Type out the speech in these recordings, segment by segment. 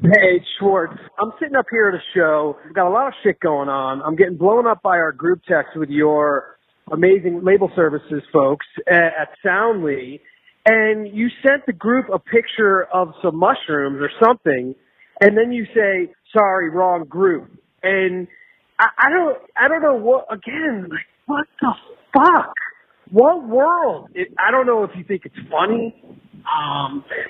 Hey, Schwartz. I'm sitting up here at a show. We've got a lot of shit going on. I'm getting blown up by our group text with your amazing label services folks at Soundly. And you sent the group a picture of some mushrooms or something, and then you say, sorry, wrong group. And I don't know what, again, like, what the fuck? What world? I don't know if you think it's funny,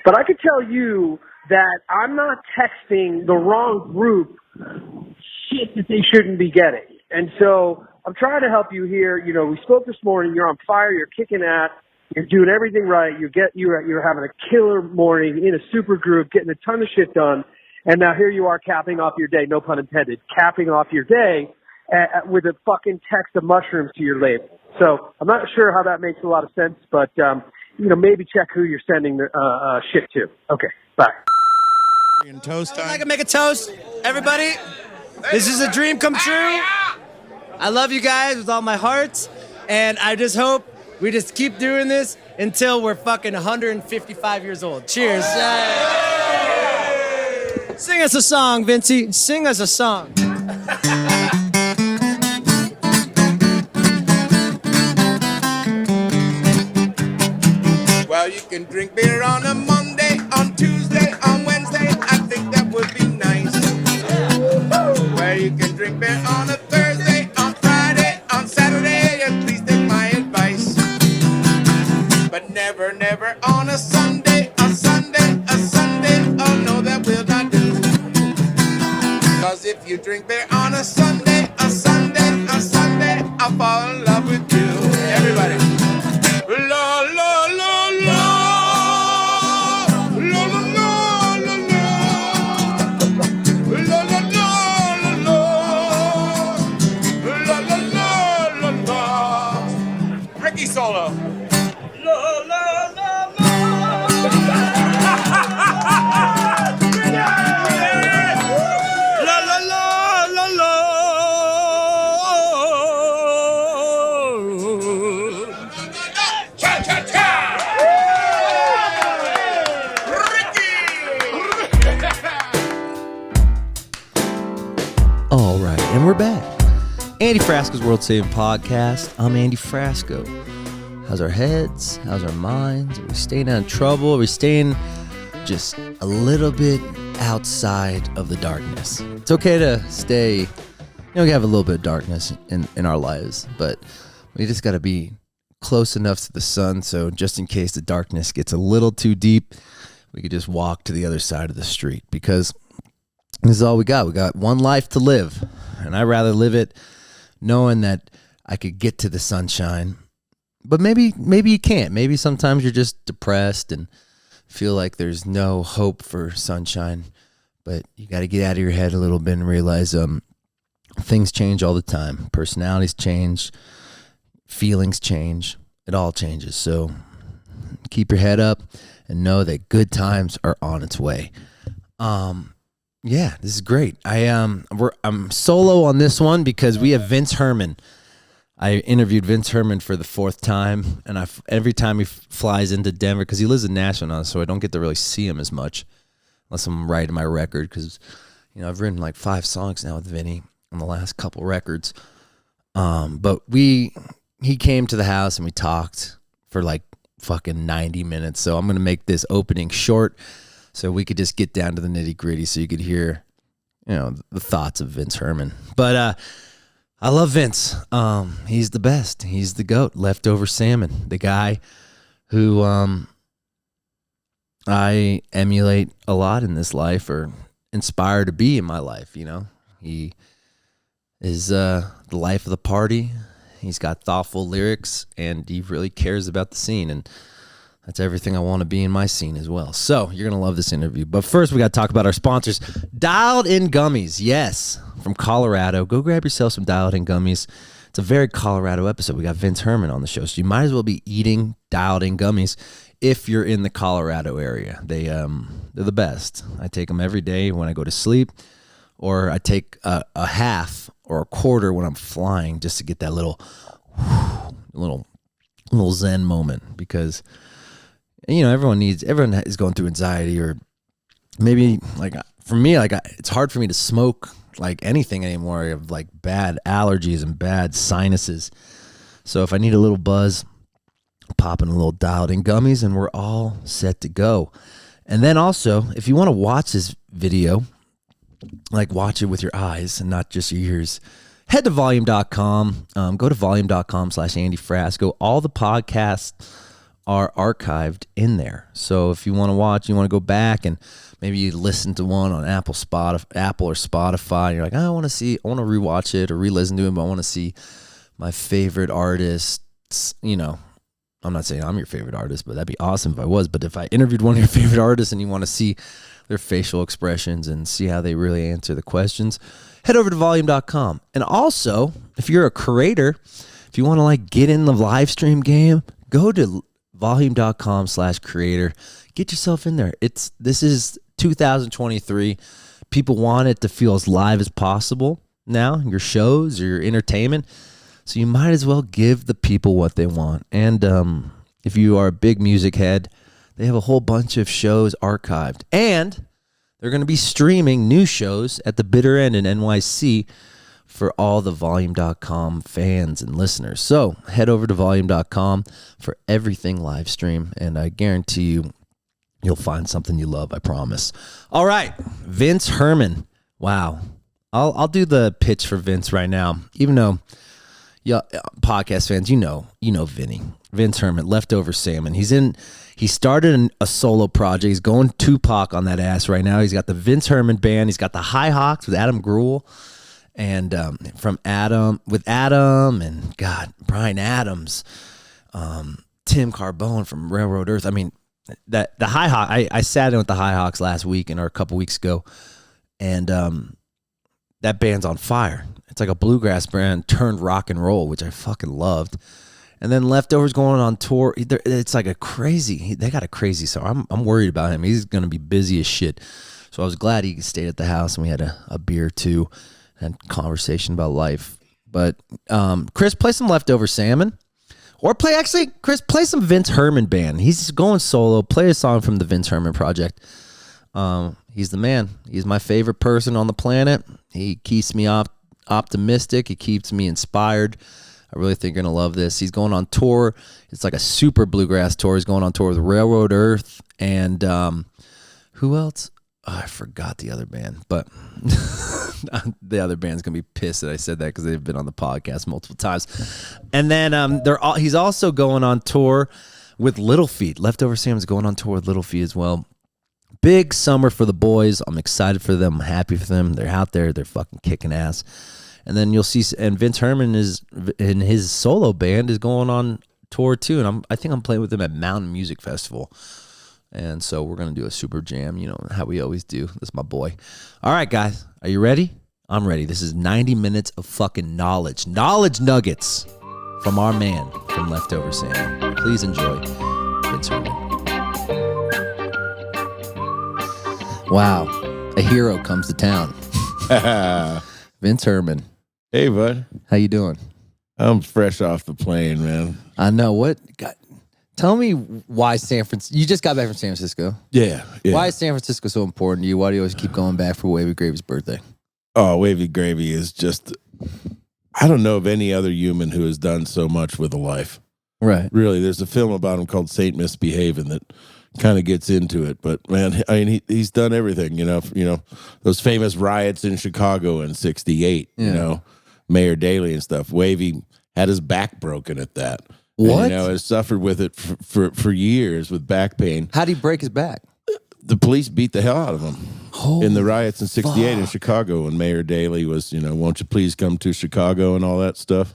but I could tell you that I'm not texting the wrong group shit that they shouldn't be getting. And so I'm trying to help you here. You know, we spoke this morning. You're on fire. You're kicking ass. You're doing everything right. You're having a killer morning in a super group, getting a ton of shit done. And now here you are capping off your day, no pun intended, capping off your day with a fucking text of mushrooms to your label. So I'm not sure how that makes a lot of sense, but, maybe check who you're sending the shit to. Okay, bye. Toast time. I can make a toast. Everybody, this is a dream come true. I love you guys with all my heart, and I just hope we just keep doing this until we're fucking 155 years old. Cheers. Sing us a song, Vincey. Sing us a song. Well, you can drink beer on a Monday, on Tuesday, on Wednesday. I think that would be nice. Well, you can drink beer on a Thursday, on Friday, on Saturday. And please take my advice. But never, never on a Sunday, a Sunday, a Sunday. Oh no, that will not do. 'Cause if you drink beer on a Sunday, a Sunday, a Sunday, I'll fall in love with you. Everybody. La, la, la, la. Solo. La, la, la, la. La, la, la, la, la. Cha, cha, cha. Ricky. All right, and we're back. Andy Frasco's World Saving Podcast. I'm Andy Frasco. How's our heads? How's our minds? Are we staying out of trouble? Are we staying just a little bit outside of the darkness? It's okay to stay, we have a little bit of darkness in our lives, but we just got to be close enough to the sun so just in case the darkness gets a little too deep, we could just walk to the other side of the street, because this is all we got. We got one life to live, and I'd rather live it knowing that I could get to the sunshine. But maybe you can't. Maybe sometimes you're just depressed and feel like there's no hope for sunshine. But you got to get out of your head a little bit and realize things change all the time. Personalities change. Feelings change. It all changes. So keep your head up and know that good times are on its way. Yeah, this is great. I'm solo on this one because we have Vince Herman. I interviewed Vince Herman for the fourth time, and every time he flies into Denver, because he lives in Nashville now, so I don't get to really see him as much, unless I'm writing my record, because I've written like 5 songs now with Vinny on the last couple records. But he came to the house and we talked for like fucking 90 minutes. So I'm gonna make this opening short, so we could just get down to the nitty gritty, so you could hear, the thoughts of Vince Herman. But I love Vince. He's the best. He's the GOAT. Leftover Salmon. The guy who I emulate a lot in this life, or inspire to be in my life, He is the life of the party. He's got thoughtful lyrics, and he really cares about the scene, and that's everything I want to be in my scene as well. So you're going to love this interview. But first, we got to talk about our sponsors. Dialed In Gummies. Yes, from Colorado. Go grab yourself some Dialed In Gummies. It's a very Colorado episode. We got Vince Herman on the show, so you might as well be eating Dialed In Gummies if you're in the Colorado area. They're the best. I take them every day when I go to sleep, or I take a half or a quarter when I'm flying, just to get that little zen moment, because everyone is going through anxiety, or maybe like for me, like it's hard for me to smoke like anything anymore. I have like bad allergies and bad sinuses. So if I need a little buzz, popping a little dialed in gummies and we're all set to go. And then also, if you want to watch this video, like watch it with your eyes and not just your ears, head to volume.com. Go to volume.com/Andy Frasco. All the podcasts are archived in there. So if you want to watch, you want to go back and maybe you listen to one on Apple or Spotify. And you're like, I want to rewatch it or re-listen to it, but I want to see my favorite artists. You know, I'm not saying I'm your favorite artist, but that'd be awesome if I was. But if I interviewed one of your favorite artists and you want to see their facial expressions and see how they really answer the questions, head over to volume.com. And also, if you're a creator, if you want to like get in the live stream game, go to volume.com/creator. Get yourself in there. This is 2023. People want it to feel as live as possible now, your shows or your entertainment. So you might as well give the people what they want. And if you are a big music head, they have a whole bunch of shows archived. And they're going to be streaming new shows at the Bitter End in NYC for all the volume.com fans and listeners. So head over to volume.com for everything live stream. And I guarantee you'll find something you love, I promise. All right, Vince Herman. Wow. I'll do the pitch for Vince right now, even though podcast fans, you know Vinny. Vince Herman, Leftover Salmon. He started a solo project. He's going Tupac on that ass right now. He's got the Vince Herman band. He's got the High Hawks with Adam Gruel. And with Adam and Brian Adams, Tim Carbone from Railroad Earth. I mean, the High Hawk. I sat in with the High Hawks last week or a couple weeks ago, and that band's on fire. It's like a bluegrass band turned rock and roll, which I fucking loved. And then Leftovers going on tour. It's like they got a crazy song. I'm worried about him. He's gonna be busy as shit. So I was glad he stayed at the house and we had a beer too. And conversation about life. But Chris, play some Leftover Salmon. Or Chris, play some Vince Herman band. He's going solo. Play a song from the Vince Herman project. He's the man. He's my favorite person on the planet. He keeps me optimistic. He keeps me inspired. I really think you're going to love this. He's going on tour. It's like a super bluegrass tour. He's going on tour with Railroad Earth. And who else? Oh, I forgot the other band, but the other band's gonna be pissed that I said that because they've been on the podcast multiple times. And then he's also going on tour with Little Feat. Leftover Sam's going on tour with Little Feat as well. Big summer for the boys. I'm excited for them. I'm happy for them. They're out there. They're fucking kicking ass. And then you'll see. And Vince Herman is in his solo band is going on tour too. And I think I'm playing with them at Mountain Music Festival. And so we're going to do a super jam, you know, how we always do. That's my boy. All right, guys. Are you ready? I'm ready. This is 90 minutes of fucking knowledge. Knowledge nuggets from our man from Leftover Salmon. Please enjoy Vince Herman. Wow. A hero comes to town. Vince Herman. Hey, bud. How you doing? I'm fresh off the plane, man. I know. What? God. Tell me why San Francisco. You just got back from San Francisco. Yeah. Why is San Francisco so important to you? Why do you always keep going back for Wavy Gravy's birthday? Oh, Wavy Gravy is just, I don't know of any other human who has done so much with a life. Right. Really, there's a film about him called Saint Misbehavin' that kind of gets into it. But man, I mean, he's done everything. You know, those famous riots in Chicago in '68. Yeah. You know, Mayor Daley and stuff. Wavy had his back broken at that. What? And, has suffered with it for years with back pain. How did he break his back? The police beat the hell out of him in the riots in '68 in Chicago when Mayor Daley was, won't you please come to Chicago and all that stuff.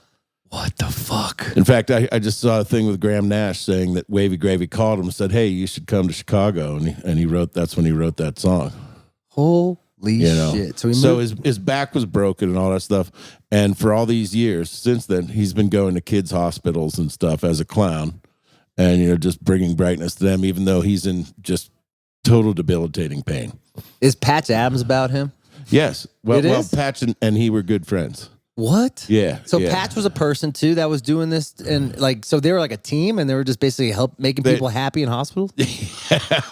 What the fuck? In fact, I just saw a thing with Graham Nash saying that Wavy Gravy called him and said, hey, you should come to Chicago. And he wrote, that's when he wrote that song. Holy shit. So his back was broken and all that stuff. And for all these years since then, he's been going to kids' hospitals and stuff as a clown and, just bringing brightness to them, even though he's in just total debilitating pain. Is Patch Adams about him? Yes. Well, Patch and he were good friends. What? Yeah. So yeah. Patch was a person too that was doing this, and like, so they were like a team, and they were just basically making people happy in hospitals.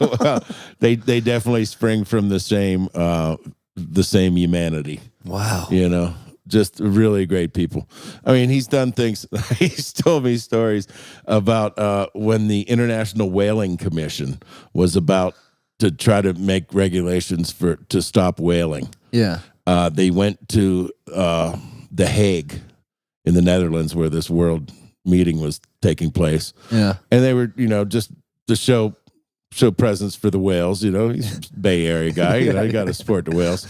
Well, they definitely spring from the same humanity. Wow. You know, just really great people. I mean, he's done things. He's told me stories about when the International Whaling Commission was about to try to make regulations to stop whaling. Yeah. They went to The Hague in the Netherlands, where this world meeting was taking place. Yeah. And they were, just to show presence for the whales. He's a Bay Area guy. He got to support the whales.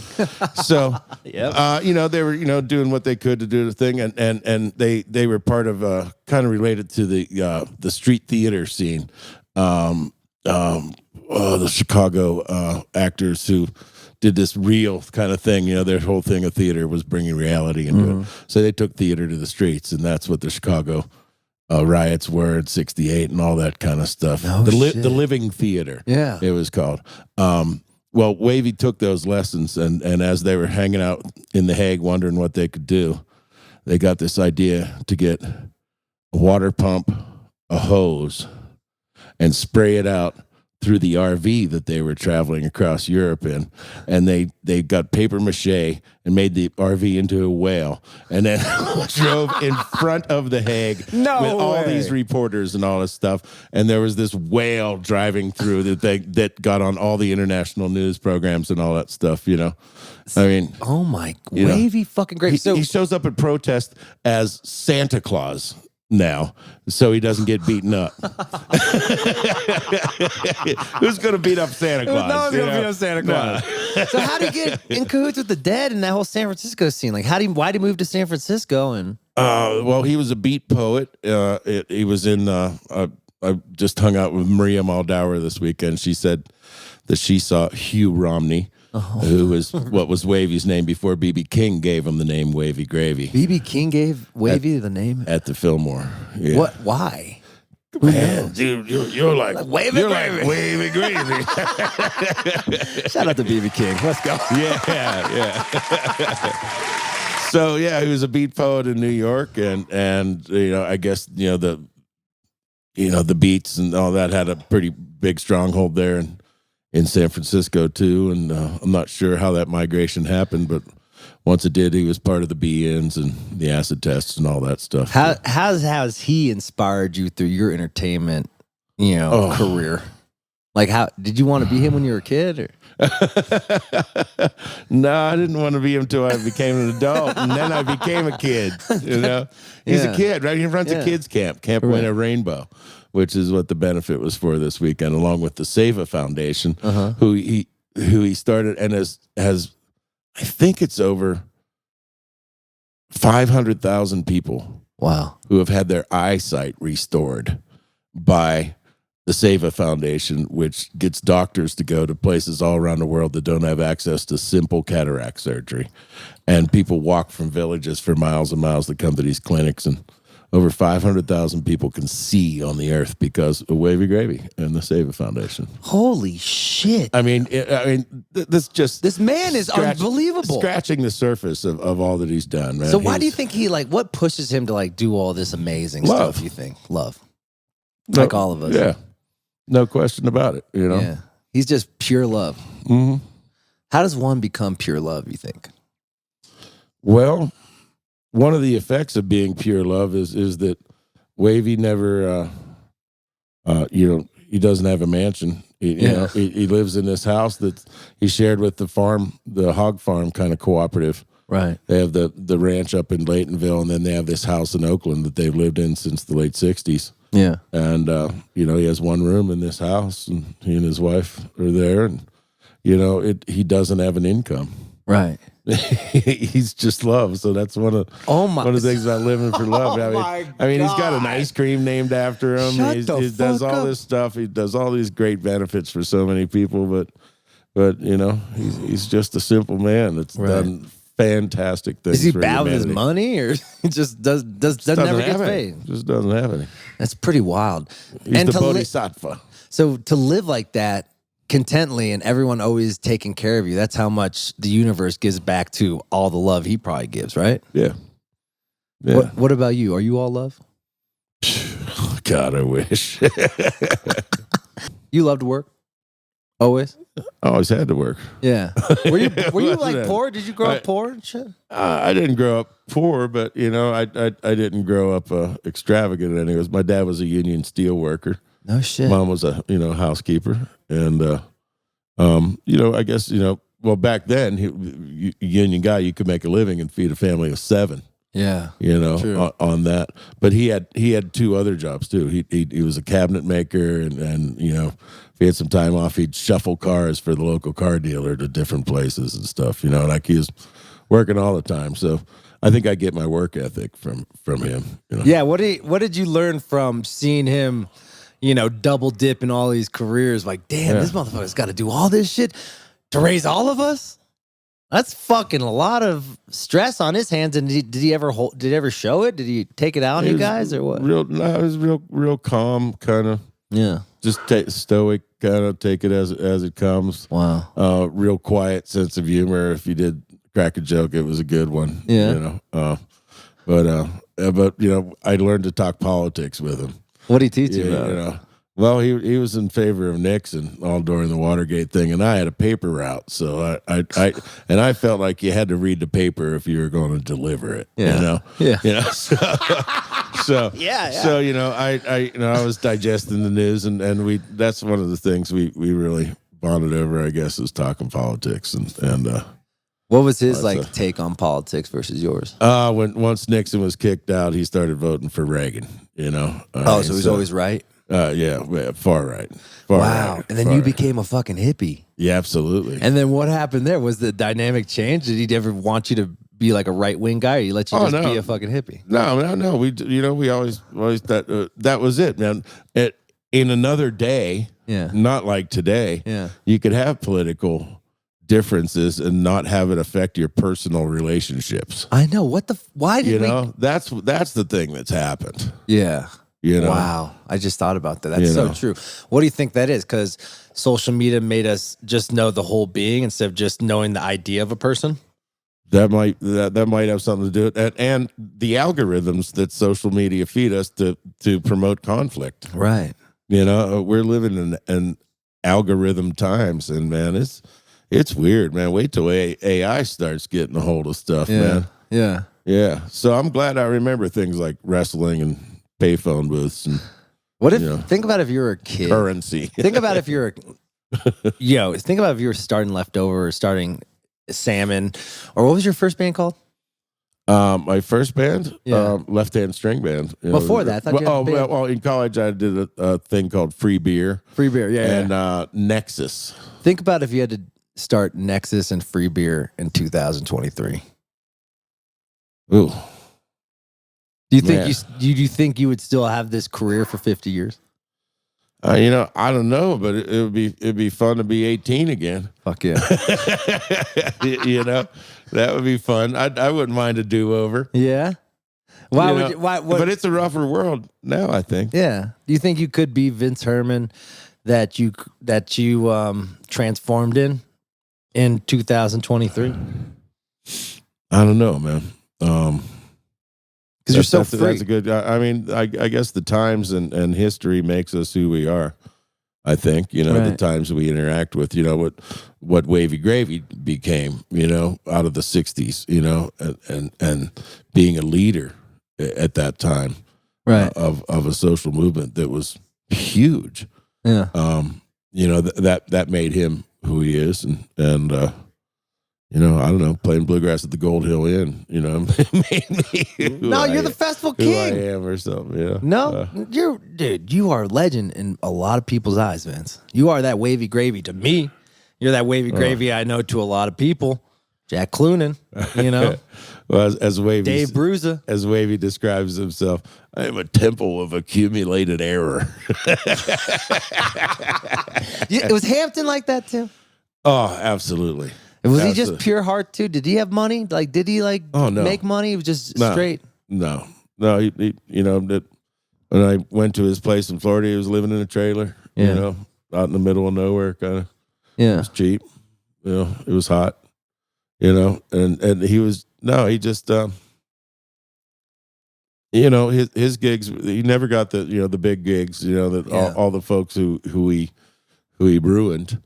So, Yep. they were, doing what they could to do the thing, and they were part of kind of related to the street theater scene. The Chicago actors who did this real kind of thing. Their whole thing of theater was bringing reality into it. So they took theater to the streets, and that's what the Chicago riots were in '68 and all that kind of stuff. Oh, the shit. Living Theater, Yeah. it was called. Well, Wavy took those lessons, and as they were hanging out in The Hague wondering what they could do, they got this idea to get a water pump, a hose, and spray it out through the RV that they were traveling across Europe in. And they got paper mache and made the RV into a whale, and then drove in front of The Hague with all these reporters and all this stuff. And there was this whale driving through that got on all the international news programs and all that stuff, I mean, Oh my, Wavy fucking great. he shows up at protest as Santa Claus now, so he doesn't get beaten up. Who's going to beat up Santa Claus? No one's going to beat up Santa Claus. So how do you get in cahoots with the dead and that whole San Francisco scene? Like, why did he move to San Francisco? And well, he was a beat poet. He was in. I just hung out with Maria Moldauer this weekend. She said that she saw Hugh Romney, who was what was Wavy's name before B.B. King gave him the name Wavy Gravy. B.B. King gave Wavy the name At the Fillmore. Yeah. What? Why? Man, dude, you're like Wavy you're Gravy. like Wavy Gravy. Shout out to B.B. King. Let's go. Yeah. So yeah, he was a beat poet in New York, and I guess the beats and all that had a pretty big stronghold there in San Francisco too. And I'm not sure how that migration happened, but once it did, he was part of the B-ins and the acid tests and all that stuff. How has he inspired you through your entertainment, career? Like, how did you want to be him when you were a kid? Or? No, I didn't want to be him until I became an adult, and then I became a kid. He's a kid, right? He runs a kids camp, Camp Winter Rainbow, which is what the benefit was for this weekend, along with the Seva Foundation, who he started and has I think it's over 500,000 people. Wow, who have had their eyesight restored by the Seva Foundation, which gets doctors to go to places all around the world that don't have access to simple cataract surgery. And people walk from villages for miles and miles to come to these clinics, and over 500,000 people can see on the earth because of Wavy Gravy and the Seva Foundation. Holy shit. I mean, This man is unbelievable. Scratching the surface of all that he's done, man. So why do you think what pushes him to do all this amazing stuff, you think? Love. Like all of us. Yeah. No question about it, Yeah. He's just pure love. Mm-hmm. How does one become pure love, you think? Well, one of the effects of being pure love is that Wavy never, he doesn't have a mansion. He lives in this house that he shared with the hog farm kind of cooperative. Right. They have the ranch up in Laytonville, and then they have this house in Oakland that they've lived in since the late 60s. Yeah. And, he has one room in this house, and he and his wife are there, and, he doesn't have an income. Right. He's just love. So that's one of the things about living for love. I mean, he's got an ice cream named after him. He does all this stuff. He does all these great benefits for so many people, but he's just a simple man that's done fantastic things. Is he for bad with his humanity. money, or he just doesn't never get paid? Just doesn't have any. That's pretty wild. He's the bodhisattva. So to live like that contently and everyone always taking care of you, that's how much the universe gives back to all the love he probably gives, right? Yeah. Yeah. What about you? Are you all love? God, I wish. You love to work? Always? I always had to work. Yeah. Were you like poor? Did you grow up poor and shit? I didn't grow up poor, but I didn't grow up extravagant. Anyways, my dad was a union steel worker. No shit. Mom was a housekeeper, and I guess well back then, union guy, you could make a living and feed a family of 7. Yeah. On that. But he had 2 other jobs too. He was a cabinet maker, and if he had some time off, he'd shuffle cars for the local car dealer to different places and stuff. Like he was working all the time. So I think I get my work ethic from him. Yeah. What did you learn from seeing him, double dip in all these careers? Like, damn, this motherfucker's got to do all this shit to raise all of us. That's fucking a lot of stress on his hands. And did he ever show it? Did he take it out on you guys or what? It was real calm, kind of. Yeah. Just stoic, kind of take it as it comes. Wow. Real quiet sense of humor. If you did crack a joke, it was a good one. Yeah. But I learned to talk politics with him. What did he teach you about? Well, he was in favor of Nixon all during the Watergate thing, and I had a paper route, so I felt like you had to read the paper if you were going to deliver it. Yeah. So I was digesting the news, and that's one of the things we really bonded over, I guess, is talking politics and what was his take on politics versus yours? Once Nixon was kicked out, he started voting for Reagan. So he's always right. Yeah, far right. Wow. Right, and then you became a fucking hippie. Yeah, absolutely. And then what happened there? Was the dynamic change? Did he ever want you to be like a right wing guy, or he let you be a fucking hippie? No. We always that was it, man. In another day, not like today, you could have political differences and not have it affect your personal relationships. I know. Why did that's the thing that's happened. Yeah. Wow. I just thought about that. That's so true. What do you think that is? Because social media made us just know the whole being instead of just knowing the idea of a person? That might have something to do with it. And the algorithms that social media feed us to promote conflict. Right. We're living in an algorithm times, and man, it's weird, man. Wait till AI starts getting a hold of stuff, man. Yeah. Yeah. So I'm glad I remember things like wrestling and payphone booths and think about if you're a kid. Currency. Think about if you're think about if you were starting Leftover or starting Salmon, or what was your first band called? My first band, Left Hand String Band. Before that, I thought in college I did a thing called Free Beer. Free Beer, and Nexus. Think about if you had to start Nexus and Free Beer in 2023. Ooh. Do you think you would still have this career for 50 years? I don't know, but it'd be fun to be 18 again. Fuck yeah. That would be fun. I wouldn't mind a do-over. Yeah. Why? But it's a rougher world now, I think. Yeah. Do you think you could be Vince Herman that you transformed in 2023? I don't know, man. Because you're so free. That's a good. I guess the times and history makes us who we are. I think the times we interact with. What Wavy Gravy became. Out of the '60s. And being a leader at that time. Right. Of a social movement that was huge. Yeah. That made him who he is, and I don't know, playing bluegrass at the Gold Hill Inn, made me you're the festival king. Who I am or something, you are a legend in a lot of people's eyes, Vince. You are that Wavy Gravy to me. You're that Wavy Gravy I know to a lot of people. Jack Clunan, Well, as Wavy, Dave Bruza. As Wavy describes himself, I am a temple of accumulated error. Was Hampton like that too? Oh, absolutely. Was he just pure heart too? Did he have money? Like, did he make money? He was just straight. No. He when I went to his place in Florida, he was living in a trailer. Out in the middle of nowhere, kind of. Yeah, it was cheap. It was hot. And he was he just you know, his gigs, he never got the, you know, the big gigs, you know, that all the folks who he ruined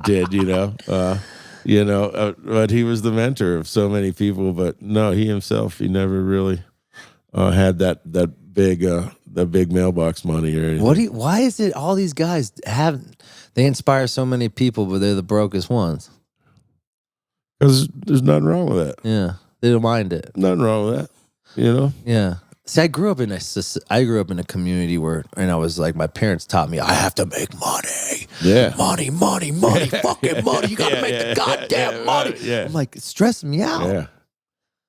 did, you know, but he was the mentor of so many people. But no, he himself, he never really had that big mailbox money or anything. Why is it all these guys they inspire so many people, but they're the brokest ones? Because there's nothing wrong with that. Yeah, they don't mind it. Nothing wrong with that. You know. Yeah. See, I grew up in a community where, and I was like, my parents taught me I have to make money. Yeah. Money, fucking money. You gotta make the goddamn money. Yeah. I'm like, it's stressing me out. Yeah.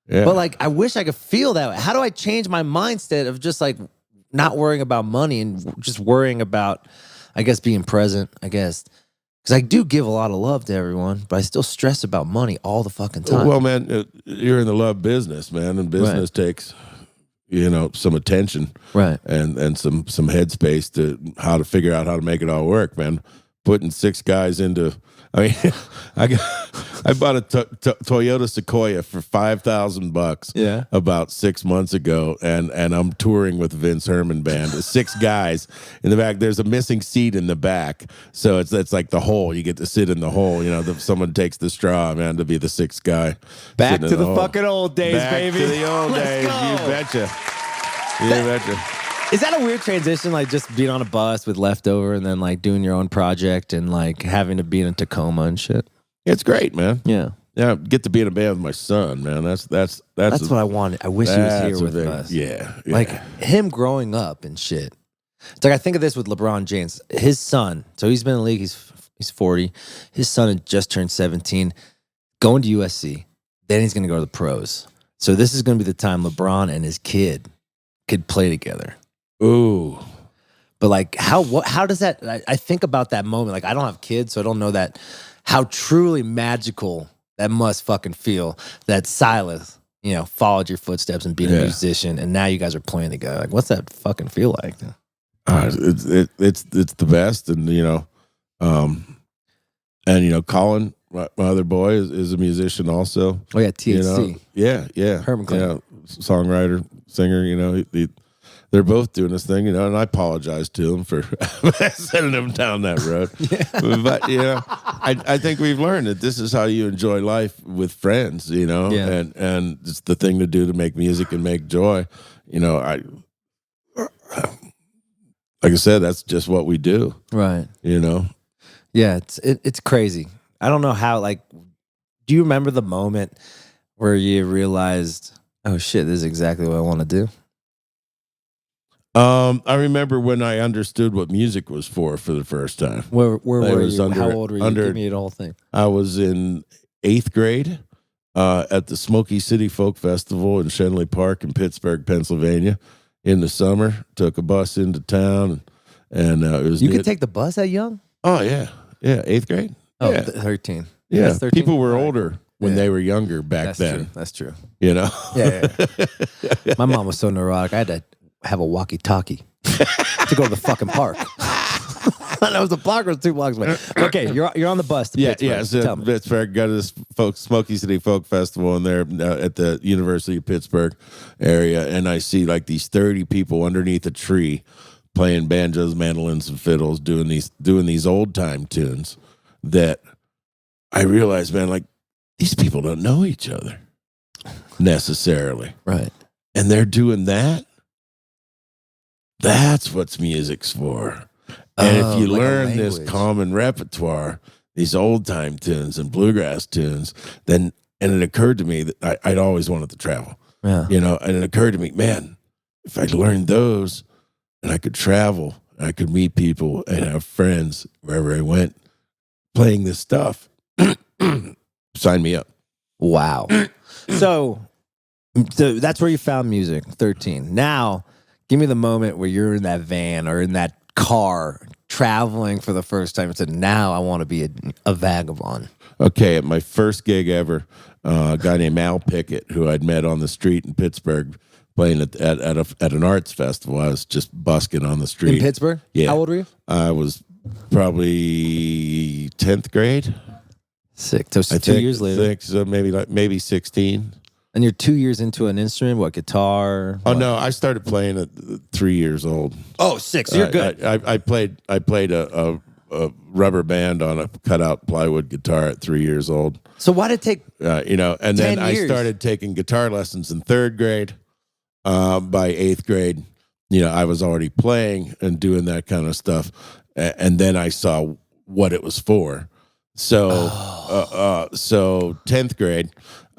Yeah. But like, I wish I could feel that way. How do I change my mindset of just like not worrying about money and just worrying about, I guess, being present, I guess. Because I do give a lot of love to everyone, but I still stress about money all the fucking time. Well, man, you're in the love business, man, and business takes, you know, some attention, right, and some headspace to how to figure out how to make it all work, man. Putting 6 guys into, I mean, I bought a Toyota Sequoia for $5,000 about 6 months ago, and I'm touring with Vince Herman band. 6 guys in the back. There's a missing seat in the back, so it's like the hole. You get to sit in the hole. You know, someone takes the straw, man, to be the 6th guy. Back to the fucking old days, baby. Back to the old days. Go. You betcha. You betcha. Is that a weird transition, like just being on a bus with leftover and then like doing your own project and like having to be in Tacoma and shit? It's great, man. Yeah. Yeah, get to be in a band with my son, man. That's what I wanted. I wish he was here with us. Yeah. Like him growing up and shit. It's like I think of this with LeBron James. His son, so he's been in the league, he's 40. His son had just turned 17, going to USC. Then he's going to go to the pros. So this is going to be the time LeBron and his kid could play together. Ooh. But like how does that, I think about that moment. Like I don't have kids, so I don't know that how truly magical that must fucking feel that Silas, you know, followed your footsteps and being a musician, and now you guys are playing together. Like, what's that fucking feel like? It's the best, and you know, Colin, my other boy, is a musician also. Oh yeah, THC. You know? Yeah. Herman, songwriter, singer. You know, they're both doing this thing, you know, and I apologize to them for sending them down that road. But, you know, I think we've learned that this is how you enjoy life with friends, you know, and it's the thing to do to make music and make joy. You know, like I said, that's just what we do. Right. You know? Yeah, it's crazy. I don't know how, like, do you remember the moment where you realized, oh shit, this is exactly what I want to do? I remember when I understood what music was for the first time. Where were you? How old were you? Give me the whole thing. I was in 8th grade at the Smoky City Folk Festival in Shenley Park in Pittsburgh, Pennsylvania. In the summer, took a bus into town, and it was. You could take the bus that young? Oh yeah, 8th grade. Oh, yeah. 13. Yeah, 13? people were older when they were younger back then. True. That's true. You know. Yeah. My mom was so neurotic. I had to have a walkie-talkie to go to the fucking park. That was the park was 2 blocks away. Okay, you're on the bus to Pittsburgh. Yeah. So Pittsburgh, got to this Smoky City Folk Festival in there at the University of Pittsburgh area, and I see like these 30 people underneath a tree playing banjos, mandolins, and fiddles, doing these old time tunes. That I realized, man, like these people don't know each other necessarily, right? And they're doing that. That's what music's for. And if you like learn this common repertoire, these old time tunes and bluegrass tunes, then, and it occurred to me that I'd always wanted to travel. Yeah. You know, and it occurred to me, man, if I learned those and I could travel, and I could meet people and have friends wherever I went playing this stuff, sign me up. Wow. So that's where you found music, 13. Now, give me the moment where you're in that van or in that car traveling for the first time and said, now I want to be a vagabond. Okay, at my first gig ever, a guy named Al Pickett, who I'd met on the street in Pittsburgh, playing at an arts festival. I was just busking on the street. In Pittsburgh? Yeah. How old were you? I was probably 10th grade. Sick. So 2 years later. So maybe 16. And you're 2 years into an instrument, what, guitar? Oh, no, I started playing at 3 years old. Oh, 6, you're good. I played a rubber band on a cutout plywood guitar at 3 years old. So why did it take and then 10 I years? started taking guitar lessons in 3rd grade. By 8th grade, I was already playing and doing that kind of stuff. And then I saw what it was for. So, so 10th grade,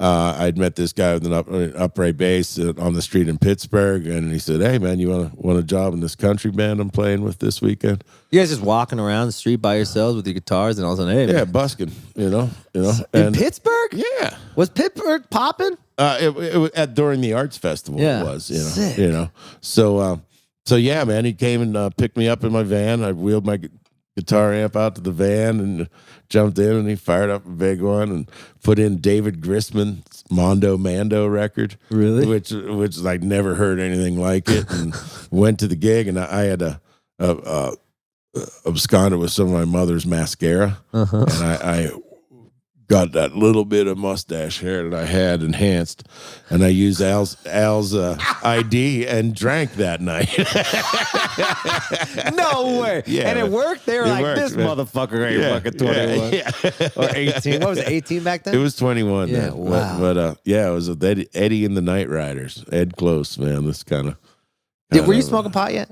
I'd met this guy with an upright bass on the street in Pittsburgh, and he said, "Hey, man, you want a job in this country band I'm playing with this weekend?" You guys just walking around the street by yourselves with your guitars, and all of a sudden, hey, man. busking, In Pittsburgh? Yeah, Was Pittsburgh popping? It during the arts festival. Yeah. It was, Sick. So yeah, man, he came and picked me up in my van. I wheeled my guitar amp out to the van and jumped in, and he fired up a big one and put in David Grisman's Mondo Mando record. Really? Which I'd never heard anything like it, and went to the gig, and I had a absconded with some of my mother's mascara, and I got that little bit of mustache hair that I had enhanced, and I used Al's ID and drank that night. No way. Yeah, and it worked? They were like, worked, this man. motherfucker ain't fucking 21. Yeah. Or 18. What was it, 18 back then? It was 21. Yeah, then. wow. But it was with Eddie and the Night Riders. Ed Close, man. This kind of. Were you smoking pot yet?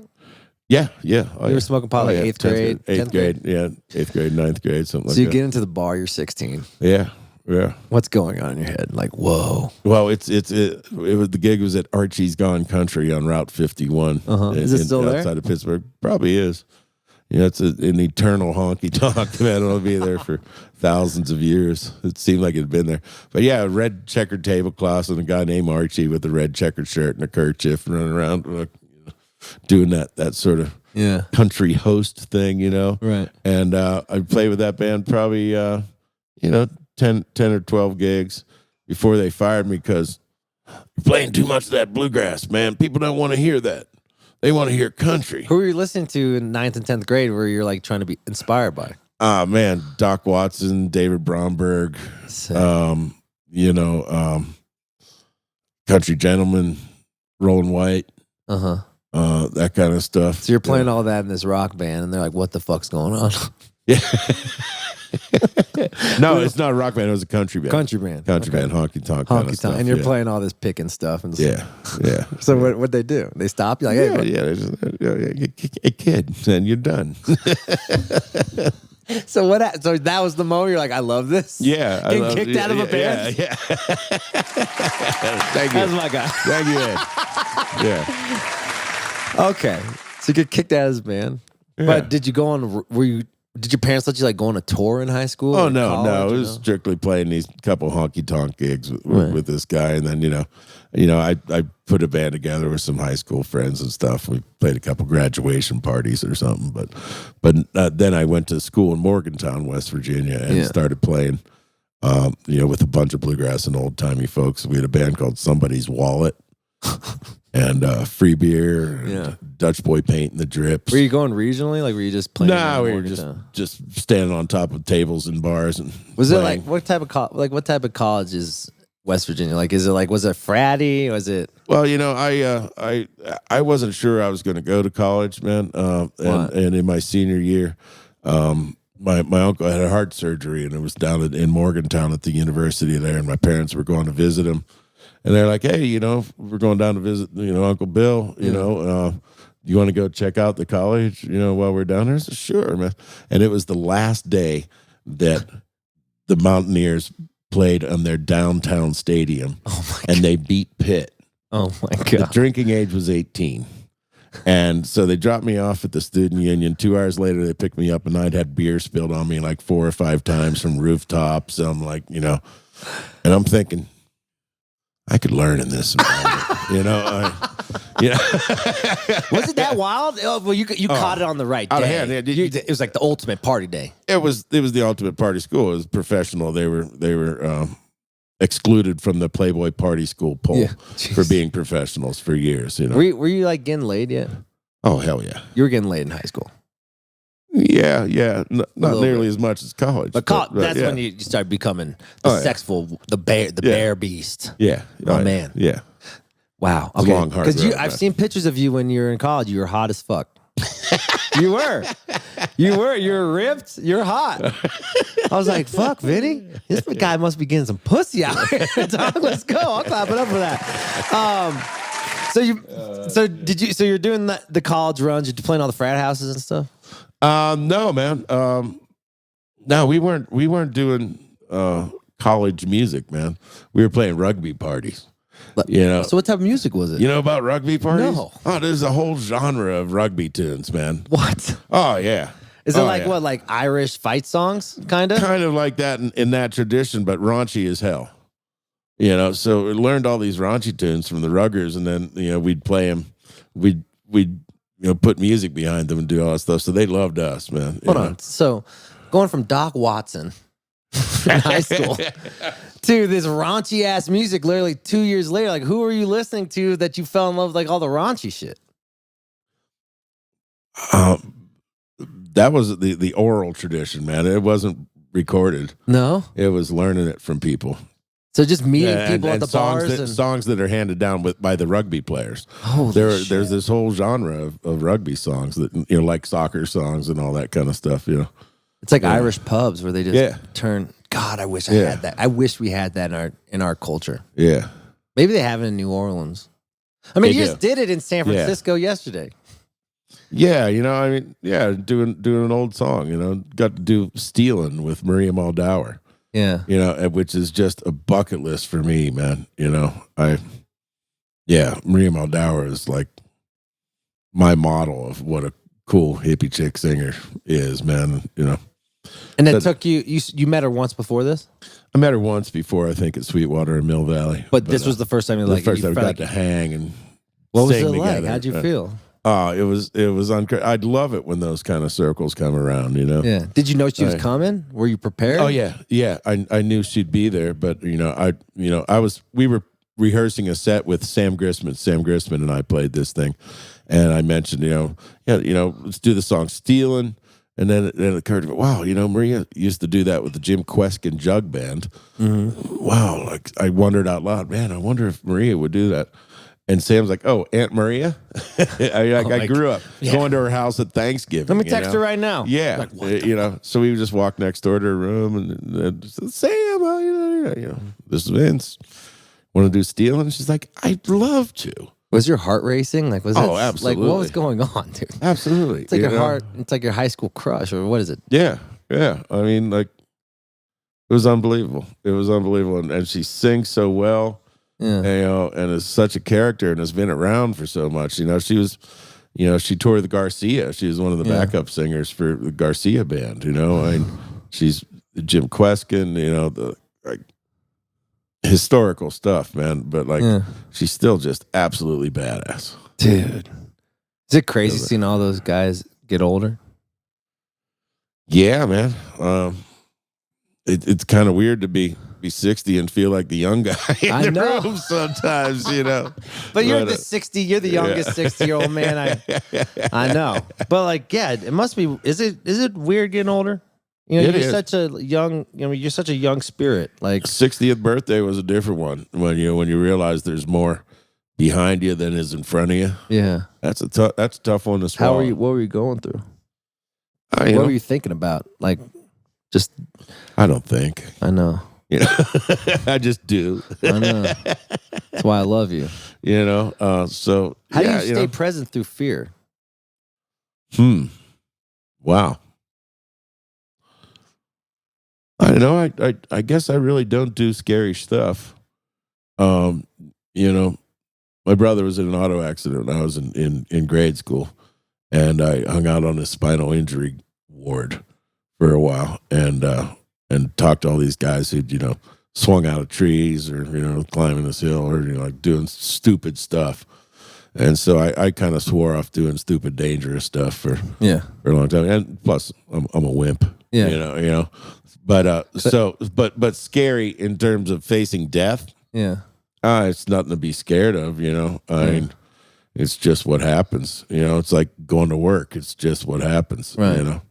Yeah. Oh, You were smoking pot like 8th grade? 8th grade, yeah. 8th grade, 9th grade, something like that. So you get into the bar, you're 16. Yeah. What's going on in your head? Like, whoa. Well, it was the gig was at Archie's Gone Country on Route 51. Is it still there? Outside of Pittsburgh? Probably is. It's an eternal honky tonk, man. It'll be there for thousands of years. It seemed like it had been there. But yeah, a red checkered tablecloths and a guy named Archie with a red checkered shirt and a kerchief running around doing that sort of country host thing, Right. And I played with that band probably, 10 or 12 gigs before they fired me because you're playing too much of that bluegrass, man. People don't want to hear that. They want to hear country. Who were you listening to in 9th and 10th grade where you're like trying to be inspired by? Man, Doc Watson, David Bromberg, Country Gentleman, Rollin' White. That kind of stuff. So you're playing all that in this rock band, and they're like, what the fuck's going on? Yeah. No, it's not a rock band. It was a country band. Country band, honky tonk kind of stuff. And you're playing all this picking stuff. And yeah. So what'd they do? They stop you like, hey, they just, hey, kid, and you're done. So so that was the moment you're like, I love this? Yeah. Getting kicked out of a band? Yeah. Thank you. That's my guy. Thank you, Ed. Yeah. Okay. So you get kicked out of this band. Yeah. But did you go on, did your parents let you like go on a tour in high school? Oh, or no. college, It was strictly playing these couple honky tonk gigs Right. with this guy. And then, I put a band together with some high school friends and stuff. We played a couple graduation parties or something. But then I went to school in Morgantown, West Virginia, and started playing, with a bunch of bluegrass and old timey folks. We had a band called Somebody's Wallet. And free beer, and Dutch Boy Paint and the Drips. Were you going regionally? Like, were you just playing? No, we were just standing on top of tables and bars and. Was playing. it like what type of what type of college is West Virginia? Like, was it fratty? Was it? Well, I wasn't sure I was going to go to college, man. And in my senior year, my uncle had a heart surgery, and it was down in Morgantown at the university there, and my parents were going to visit him. And they're like, hey, we're going down to visit, Uncle Bill, you want to go check out the college, while we're down there? I said, sure, man. And it was the last day that the Mountaineers played on their downtown stadium. Oh, my God. And they beat Pitt. Oh, my God. The drinking age was 18. And so they dropped me off at the student union. 2 hours later, they picked me up, and I'd had beer spilled on me like 4 or 5 times from rooftops. I'm like, and I'm thinking, I could learn in this environment, Was it that wild? Oh, well, you caught it on the right day. It was like the ultimate party day. It was the ultimate party school. It was professional. They were excluded from the Playboy Party School poll for being professionals for years. Were you like getting laid yet? Oh, hell yeah. You were getting laid in high school. Yeah, not nearly bit. as much as college. But that's when you start becoming the sexful, the bear beast. Yeah, man. Yeah. Wow. It's a long, hard road, I've man. seen pictures of you when you were in college. You were hot as fuck. You were. You're ripped. You're hot. I was like, fuck, Vinny. This guy must be getting some pussy out here. Dog, let's go. I'll clap it up for that. So you're doing the college runs. You're playing all the frat houses and stuff. No, man. No, we weren't doing college music, man. We were playing rugby parties. You know. So what type of music was it? You know about rugby parties? No. Oh, there's a whole genre of rugby tunes, man. What? Oh yeah. Is it like Irish fight songs, kind of? Kind of like that in that tradition, but raunchy as hell. You know, so we learned all these raunchy tunes from the ruggers, and then we'd play them. We'd put music behind them and do all that stuff. So they loved us, man. Hold on. So going from Doc Watson in high school to this raunchy ass music, literally 2 years later, like who were you listening to that you fell in love with, like all the raunchy shit? That was the oral tradition, man. It wasn't recorded. No, it was learning it from people. So just meeting people at the songs bars songs that are handed down by the rugby players. There's this whole genre of rugby songs that like soccer songs and all that kind of stuff. It's like Irish pubs where they just turn. God, I wish I had that. I wish we had that in our culture. Yeah, maybe they have it in New Orleans. I mean, you just did it in San Francisco yesterday. Yeah, doing an old song. Got to do "Stealin'" with Maria Muldaur. Yeah. Which is just a bucket list for me, man. Maria Muldaur is like my model of what a cool hippie chick singer is, man. And it took you met her once before this? I met her once before, I think, at Sweetwater in Mill Valley. But this was the first time we got to hang and what was sing it together. like? How'd you feel? It was I'd love it when those kind of circles come around, Yeah. Did you know she was coming? Were you prepared? Oh yeah. I knew she'd be there, but we were rehearsing a set with Sam Grissman. Sam Grissman and I played this thing, and I mentioned, let's do the song "Stealin'," and then it occurred to me, wow, Maria used to do that with the Jim Kweskin Jug Band. Mm-hmm. Wow, like I wondered out loud, man, I wonder if Maria would do that. And Sam's like, "Oh, Aunt Maria." I grew up going to her house at Thanksgiving. Let me text her right now. Yeah, so we would just walk next door to her room and said, "Sam, this is Vince. Want to do "Stealin'?" She's like, "I'd love to." Was your heart racing? Like, absolutely. Like, what was going on, dude? Absolutely. It's like your heart. It's like your high school crush, or what is it? Yeah. I mean, like, it was unbelievable. And she sings so well. Yeah. And is such a character and has been around for so much. She was, she toured the Garcia. She was one of the backup singers for the Garcia band. She's Jim Kweskin. The historical stuff, man. But she's still just absolutely badass, dude. Is it crazy seeing all those guys get older? Yeah, man. It's kind of weird to be 60 and feel like the young guy in the room sometimes, But you're you're the youngest 60-year-old man I know. But it must be. Is it weird getting older? You're such a young. You're such a young spirit. Like 60th birthday was a different one when you realize there's more behind you than is in front of you. Yeah, that's a tough one to swallow. What were you going through? What were you thinking about? Like, just I don't think. I know. I just do. I know. That's why I love you. So how do you stay present through fear? Wow. I don't know. I guess I really don't do scary stuff. My brother was in an auto accident when I was in grade school, and I hung out on a spinal injury ward for a while, and talked to all these guys who'd, swung out of trees or, climbing this hill or, doing stupid stuff. And so I kind of swore off doing stupid, dangerous stuff for a long time. And plus, I'm a wimp, But scary in terms of facing death. Yeah. It's nothing to be scared of, I mean, it's just what happens. It's like going to work. It's just what happens, right.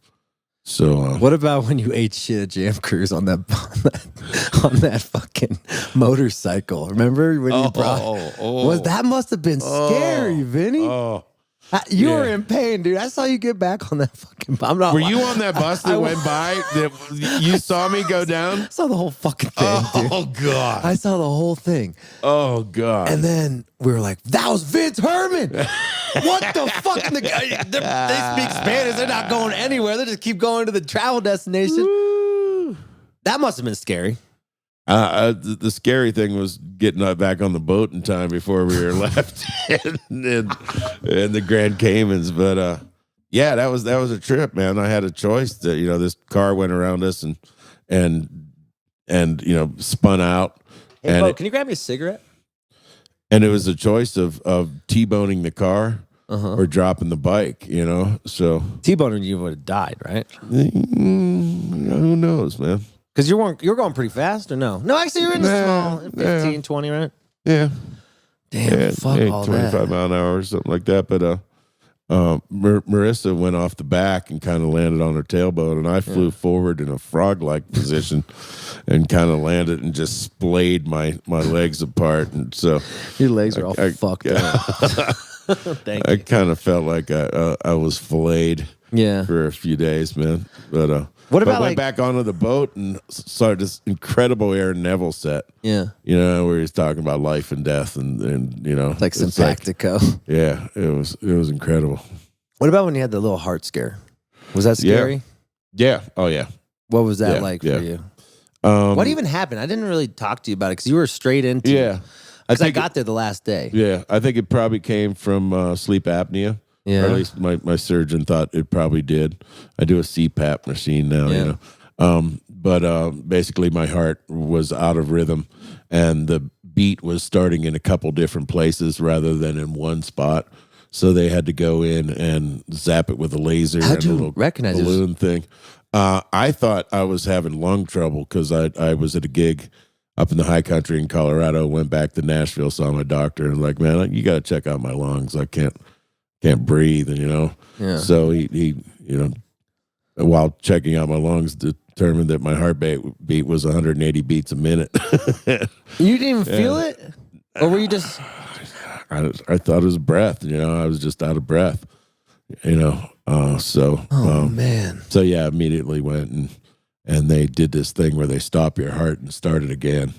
So what about when you ate shit at Jam Cruise on that fucking motorcycle? Remember when you brought? That must have been scary, Vinny. You were in pain, dude. I saw you get back on that fucking. Were you on that bus that went by? That you saw me go down? I saw the whole fucking thing, dude. Oh God! I saw the whole thing. Oh God! And then we were like, "That was Vince Herman." What the fuck? They speak Spanish. They're not going anywhere. They just keep going to the travel destination. Woo. That must have been scary. The scary thing was getting back on the boat in time before we were left in the Grand Caymans. But yeah, that was a trip, man. I had a choice that this car went around us and spun out. Hey, Bo, can you grab me a cigarette? And it was a choice of T-boning the car or dropping the bike. So T-boning, you would have died, right? Who knows, man. Because you're going pretty fast, or no? No, actually, you're in the small 15, 20, right? Yeah. Damn, fuck all 25 that. mile an hour or something like that. But Marissa went off the back and kind of landed on her tailbone, and I flew forward in a frog-like position and kind of landed and just splayed my legs apart. And so your legs are all fucked up. Thank you. I kind of felt like I was filleted for a few days, man. But what about went back onto the boat and started this incredible Aaron Neville set. Yeah. Where he's talking about life and death and like Sympactico. It was incredible. What about when you had the little heart scare? Was that scary? Yeah. Oh yeah. What was that like for you? What even happened? I didn't really talk to you about it because you were straight into it. Because I got there the last day. Yeah. I think it probably came from sleep apnea. Yeah. Or at least my surgeon thought it probably did. I do a CPAP machine now, But basically my heart was out of rhythm and the beat was starting in a couple different places rather than in one spot. So they had to go in and zap it with a laser. How'd and a you little recognize balloon thing? I thought I was having lung trouble because I was at a gig up in the high country in Colorado, went back to Nashville, saw my doctor, and like, man, you got to check out my lungs. I can't breathe, and so he while checking out my lungs, determined that my heartbeat was 180 beats a minute. You didn't even feel it, or were you just? I thought it was breath. I was just out of breath. So man. So yeah, immediately went and they did this thing where they stop your heart and start it again.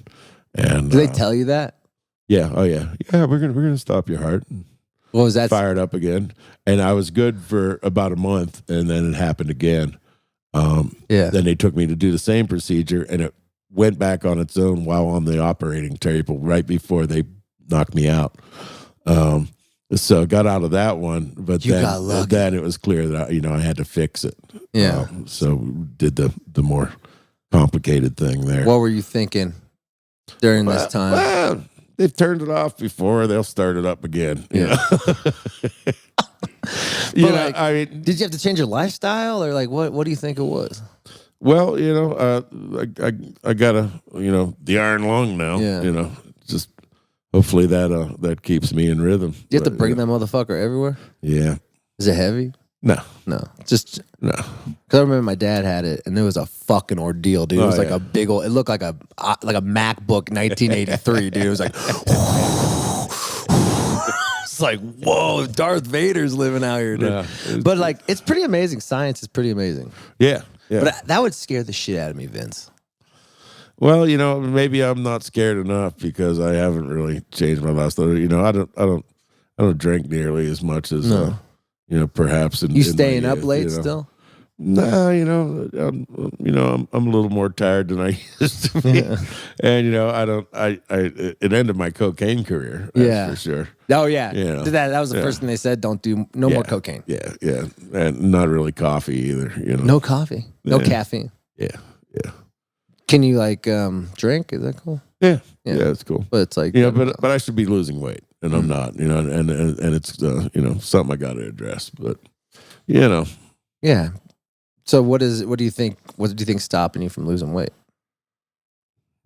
And did they tell you that? Yeah. Oh yeah. Yeah. We're gonna stop your heart. What was that? Fired up again, and I was good for about a month, and then it happened again. Then they took me to do the same procedure, and it went back on its own while on the operating table right before they knocked me out. So I got out of that one, but then it was clear that I had to fix it. Yeah. So did the more complicated thing there. What were you thinking during this time? Well, they've turned it off before. They'll start it up again. Yeah. I mean, did you have to change your lifestyle, or like what do you think it was? Well, I got the iron lung now. Yeah. Just hopefully that keeps me in rhythm. Do you have to bring that motherfucker everywhere? Yeah. Is it heavy? No. Just no. Because I remember my dad had it, and it was a fucking ordeal, dude. It was like a big old. It looked like a MacBook 1983, dude. It was like, it's like, whoa, Darth Vader's living out here, dude. Yeah, but like, it's pretty amazing. Science is pretty amazing. Yeah. But that would scare the shit out of me, Vince. Well, maybe I'm not scared enough because I haven't really changed my lifestyle. I don't drink nearly as much as. No. Perhaps you staying up late still? No, I'm a little more tired than I used to be, and it ended my cocaine career. That's for sure. Oh yeah, that was the first thing they said. Don't do more cocaine. Yeah, and not really coffee either. No coffee, no caffeine. Yeah. Can you drink? Is that cool? Yeah, it's cool. But it's like but I should be losing weight. And I'm not, and it's, something I got to address, but, Yeah. So what do you think stopping you from losing weight?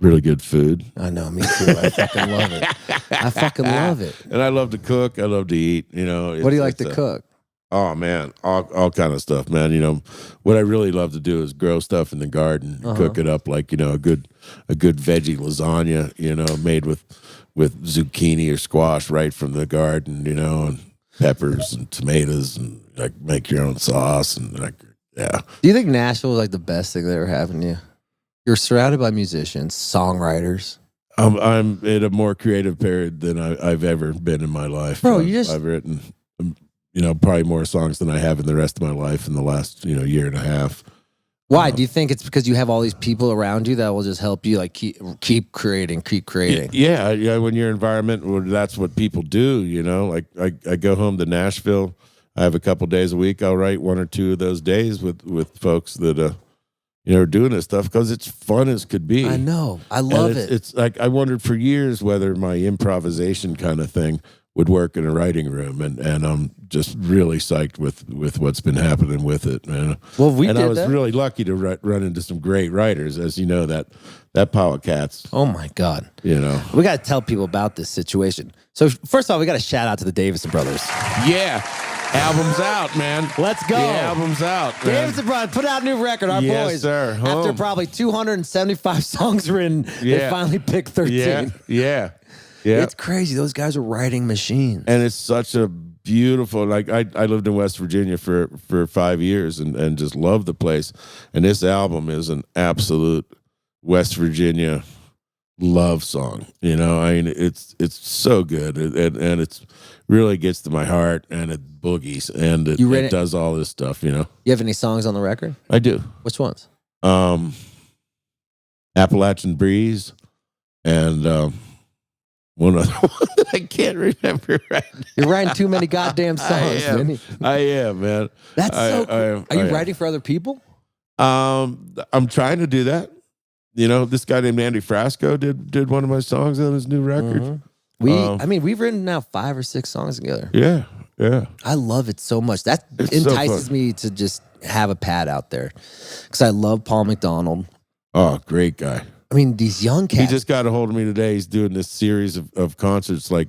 Really good food. I know, me too. I fucking love it. I fucking love it. And I love to cook. I love to eat, What do you like to cook? Oh man, all kind of stuff, man. You know, what I really love to do is grow stuff in the garden, cook it up like, you know, a good veggie lasagna, you know, made with zucchini or squash right from the garden, you know, and peppers and tomatoes, and like make your own sauce, and like, yeah. Do you think Nashville is like the best thing that ever happened to you? You're surrounded by musicians, songwriters. I'm in a more creative period than I've ever been in my life. Bro, I've written, you know, probably more songs than I have in the rest of my life in the last, you know, year and a half. Why? Do you think it's because you have all these people around you that will just help you, like, keep creating? Yeah. When your environment, well, that's what people do, you know. Like I go home to Nashville. I have a couple days a week. I'll write 1 or 2 of those days with folks that you know, are doing this stuff because it's fun as could be. I know. I love it. It's like I wondered for years whether my improvisation kind of thing would work in a writing room, and I'm just really psyched with what's been happening with it, man. Well, I was really lucky to run into some great writers, as you know, that pile of cats. Oh my God! You know, we got to tell people about this situation. So first of all, we got to shout out to the Davison brothers. Yeah. Album's out, man. Let's go. The album's out, man. Davison Brothers put out a new record. Our yes, boys, sir. After probably 275 songs written, they finally picked 13. Yeah. It's crazy. Those guys are writing machines. And it's such a beautiful, like, I lived in West Virginia for 5 years and just loved the place. And this album is an absolute West Virginia love song. You know, I mean, it's so good. And it's really gets to my heart, and it boogies, and it does all this stuff, you know. You have any songs on the record? I do. Which ones? Appalachian Breeze, and one other one that I can't remember right now. You're writing too many goddamn songs, man. I am, man. That's so cool. Are you writing for other people? I'm trying to do that. You know, this guy named Andy Frasco did one of my songs on his new record. Mm-hmm. We've written now 5 or 6 songs together. Yeah. I love it so much. That entices me to just have a pad out there, because I love Paul McDonald. Oh, great guy. I mean, these young cats. He just got a hold of me today. He's doing this series of concerts, like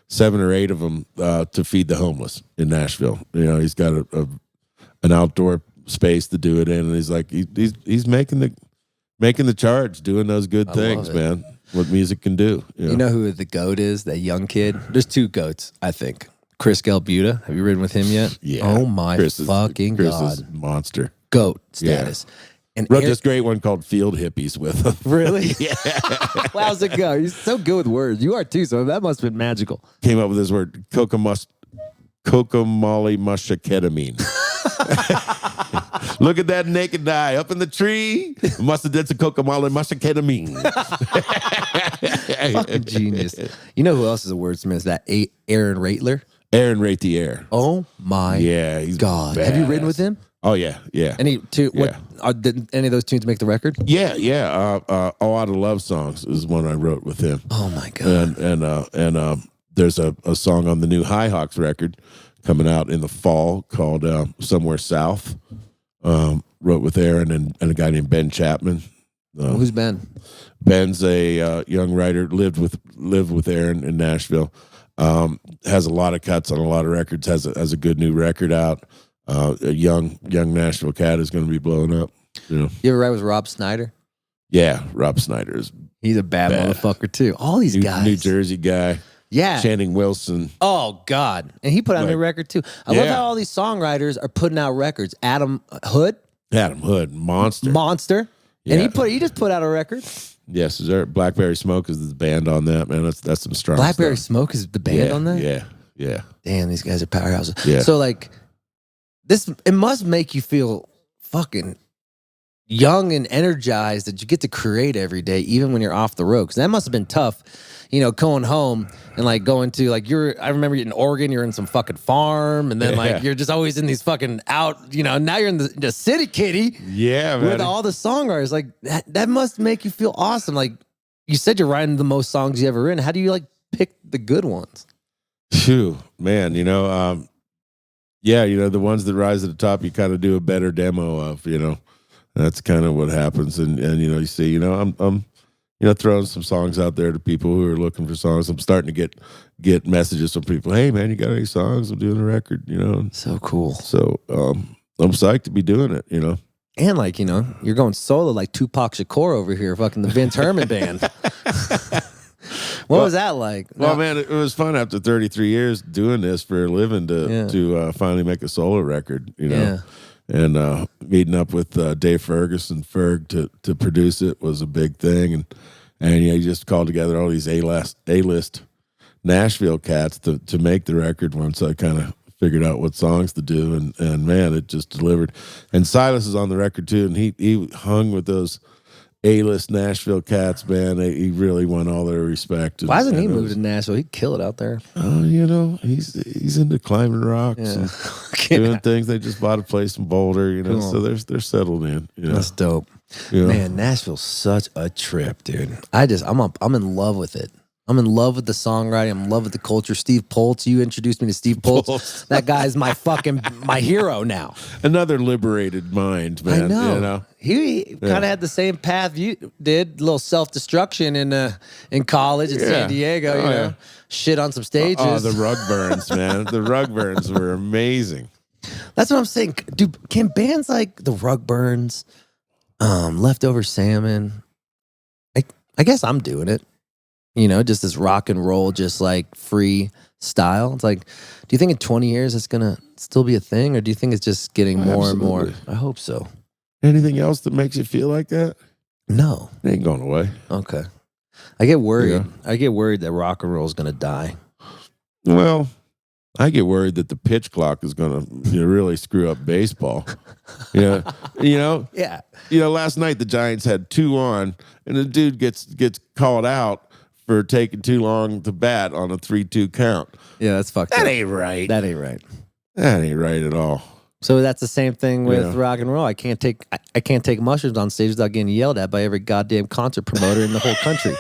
7 or 8 of them, to feed the homeless in Nashville. You know, he's got an outdoor space to do it in, and he's like, he's making the charge, doing those good things, man. What music can do. You know who the GOAT is? That young kid. There's 2 GOATs, I think. Chris Galbuta. Have you ridden with him yet? Yeah. Oh my fucking Chris God. is a monster. GOAT status. Yeah. And wrote this great one called Field Hippies with him. Really? Yeah. How's it go? You're so good with words. You are too, so that must have been magical. Came up with this word, cocomolly mushaketamine. Look at that naked eye up in the tree. Must have did some cocomolly mushaketamine. Fucking genius. You know who else is a wordsmith? That Aaron Raitler. Aaron Raitler. Oh my he's God. badass. Have you ridden with him? Oh yeah. Did any of those tunes make the record? Yeah. A lot of love songs is one I wrote with him. Oh my God. And there's a song on the new High Hawks record coming out in the fall called Somewhere South. Wrote with Aaron and a guy named Ben Chapman. Who's Ben? Ben's a young writer. Lived with Aaron in Nashville. Has a lot of cuts on a lot of records. Has a good new record out. A young Nashville cat is going to be blowing up. You know. You ever ride with Rob Snyder? Yeah, Rob Snyder is. He's a bad motherfucker too. All these guys. New Jersey guy. Yeah. Channing Wilson. Oh, God. And he put out a new record, too. I love how all these songwriters are putting out records. Adam Hood. Monster. Yeah. And he just put out a record. Yes. Is there Blackberry Smoke is the band on that, man. That's some strong Blackberry stuff. Smoke is the band on that? Yeah. Damn, these guys are powerhouses. Yeah. So, like, it must make you feel fucking young and energized that you get to create every day, even when you're off the road. Because that must have been tough, you know, going home and like going to like I remember in Oregon, you're in some fucking farm, and then like you're just always in these fucking out, you know. Now you're in the city, kitty. Yeah, man. With all the songwriters, like that must make you feel awesome. Like you said, you're writing the most songs you ever written. How do you like pick the good ones? Phew, man. You know, the ones that rise to the top, you kind of do a better demo of. You know. That's kind of what happens, and you know, you see, you know, I'm throwing some songs out there to people who are looking for songs. I'm starting to get messages from people. Hey, man, you got any songs? I'm doing a record, So cool. So I'm psyched to be doing it, And like, you're going solo like Tupac Shakur over here, fucking the Vince Herman band. What was that like? Well, man, it was fun after 33 years doing this for a living to finally make a solo record, and meeting up with Dave Ferguson, Ferg, to produce it was a big thing, and you just called together all these A-list Nashville cats to make the record. Once I kind of figured out what songs to do, and man, it just delivered. And Silas is on the record too, and he hung with those A-list Nashville cats, man. He really won all their respect. Why hasn't he moved to Nashville? He'd kill it out there. He's into climbing rocks and doing things. They just bought a place in Boulder, Cool. so they're settled in. That's dope. Man, Nashville's such a trip, dude. I'm in love with it. I'm in love with the songwriting. I'm in love with the culture. Steve Poltz, you introduced me to Steve Poltz. That guy's my hero now. Another liberated mind, man. I know. He kind of had the same path you did. A little self-destruction in college in San Diego. Shit on some stages. Oh, the rug burns, man. The rug burns were amazing. That's what I'm saying. Dude, can bands like the Rug Burns, Leftover Salmon, I guess I'm doing it. Just this rock and roll, just like free style. It's like, do you think in 20 years it's going to still be a thing? Or do you think it's just getting more and more? I hope so. Anything else that makes you feel like that? No. It ain't going away. Okay. I get worried. Yeah. I get worried that rock and roll is going to die. Well, I get worried that the pitch clock is going to really screw up baseball. Yeah. Last night the Giants had 2 on, and the dude gets called out for taking too long to bat on a 3-2 count. Yeah, that's fucked up. That ain't right. That ain't right. That ain't right at all. So that's the same thing with rock and roll. I can't take mushrooms on stage without getting yelled at by every goddamn concert promoter in the whole country.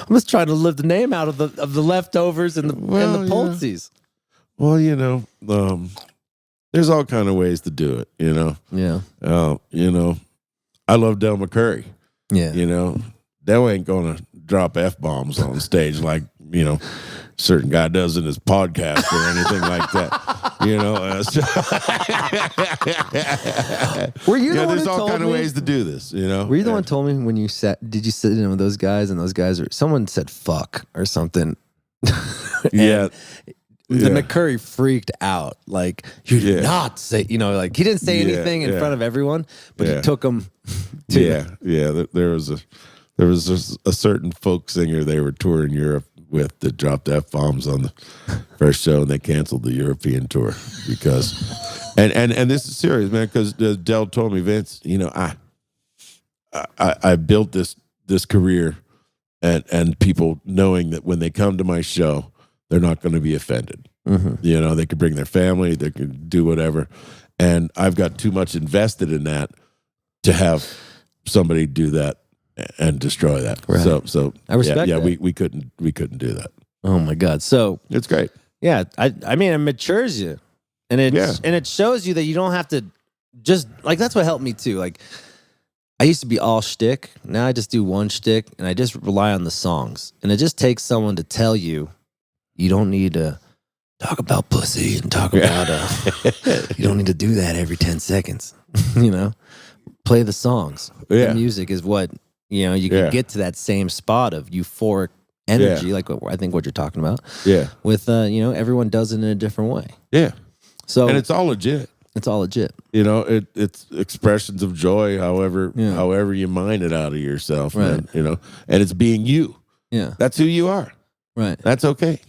I'm just trying to live the name out of the Leftovers and the Poltzies. Well, there's all kind of ways to do it, Yeah. I love Del McCurry. Yeah. Del ain't gonna drop F-bombs on stage like, certain guy does in his podcast or anything like that. Were you the one there's who all told kind me? of ways to do this, Were you the one who told me when you did you sit in with those guys and those guys, or someone said fuck or something? Yeah. The McCurry freaked out. Like, you did not say, he didn't say anything in front of everyone, but he took them to. There was a certain folk singer they were touring Europe with that dropped F-bombs on the first show, and they canceled the European tour because, and this is serious, man, because Del told me, Vince, I built this career and people knowing that when they come to my show, they're not going to be offended. Mm-hmm. They could bring their family, they could do whatever. And I've got too much invested in that to have somebody do that and destroy that. Right. So I respect that. We couldn't do that. Oh my God. So it's great. Yeah. I mean, it matures you. And it shows you that you don't have to just, like, that's what helped me too. Like, I used to be all shtick. Now I just do one shtick and I just rely on the songs. And it just takes someone to tell you, you don't need to talk about pussy and talk about, you don't need to do that every 10 seconds. Play the songs. Yeah. The music is what, you can get to that same spot of euphoric energy, like I think what you're talking about. Yeah. With, everyone does it in a different way. Yeah. So, and it's all legit. It's all legit. It's expressions of joy, however you mine it out of yourself, right. Man, and it's being you. Yeah. That's who you are. Right. That's okay.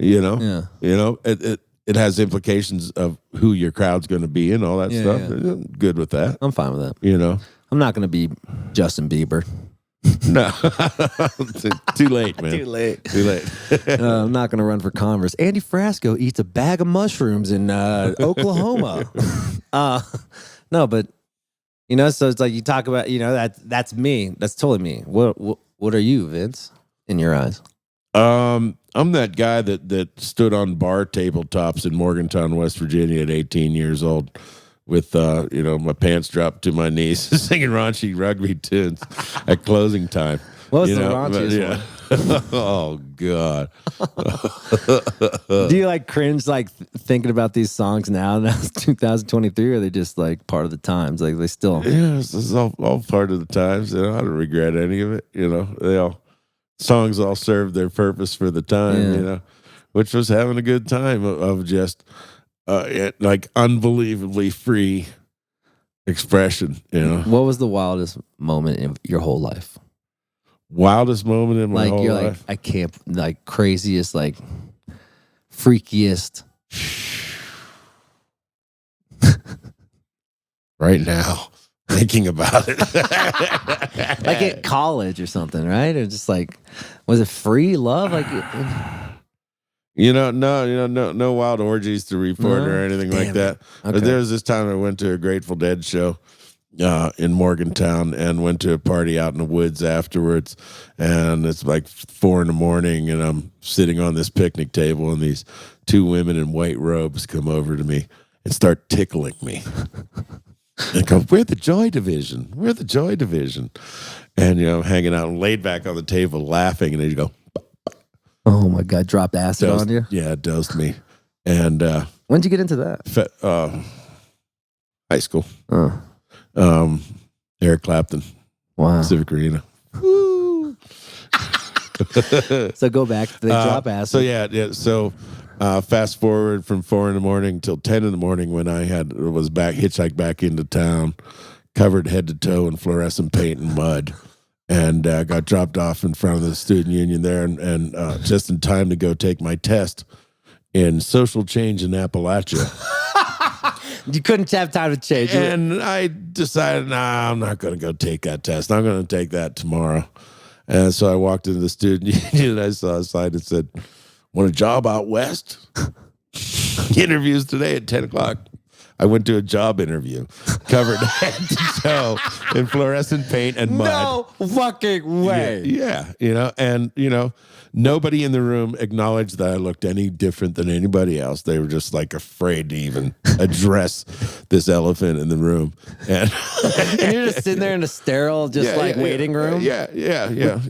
Yeah. It has implications of who your crowd's going to be and all that stuff. Yeah. I'm good with that. I'm fine with that. I'm not going to be Justin Bieber. No. Too late, man. Too late. I'm not going to run for Congress. Andy Frasco eats a bag of mushrooms in Oklahoma. No, but so it's like you talk about, that's me. That's totally me. What are you, Vince, in your eyes? I'm that guy that stood on bar tabletops in Morgantown, West Virginia at 18 years old with my pants dropped to my knees, singing raunchy rugby tunes at closing time. What was the raunchiest one? Oh God! Do you like cringe thinking about these songs now? Now it's 2023, or are they just like part of the times? Like they still? Yeah, this is all part of the times. I don't regret any of it. Songs all served their purpose for the time. Which was having a good time of just unbelievably free expression. What was the wildest moment in your whole life? Wildest moment in my whole life? I can't, craziest, freakiest. Right now, thinking about it. Like at college or something, right? Or just was it free love? No wild orgies to report or anything like that. Okay. But there was this time I went to a Grateful Dead show in Morgantown and went to a party out in the woods afterwards. And it's 4 a.m. and I'm sitting on this picnic table and these 2 women in white robes come over to me and start tickling me. And go, we're the Joy Division. We're the Joy Division. And, I'm hanging out and laid back on the table laughing. And then you go, oh my God, dropped acid on you? Yeah, it dosed me. And when'd you get into that? High school. Eric Clapton. Wow. Civic Arena. So go back. They drop acid. So yeah. So fast forward from 4 a.m. till 10 a.m. when I was hitchhiked back into town, covered head to toe in fluorescent paint and mud, and got dropped off in front of the student union there, and just in time to go take my test in social change in Appalachia. You couldn't have time to change it. And I decided, I'm not going to go take that test. I'm going to take that tomorrow. And so I walked into the student union and I saw a sign that said, want a job out west? Interviews today at 10 o'clock. I went to a job interview, covered head to toe in fluorescent paint and mud. No fucking way. Yeah. And nobody in the room acknowledged that I looked any different than anybody else. They were just afraid to even address this elephant in the room. And you're just sitting there in a sterile, waiting room. Yeah.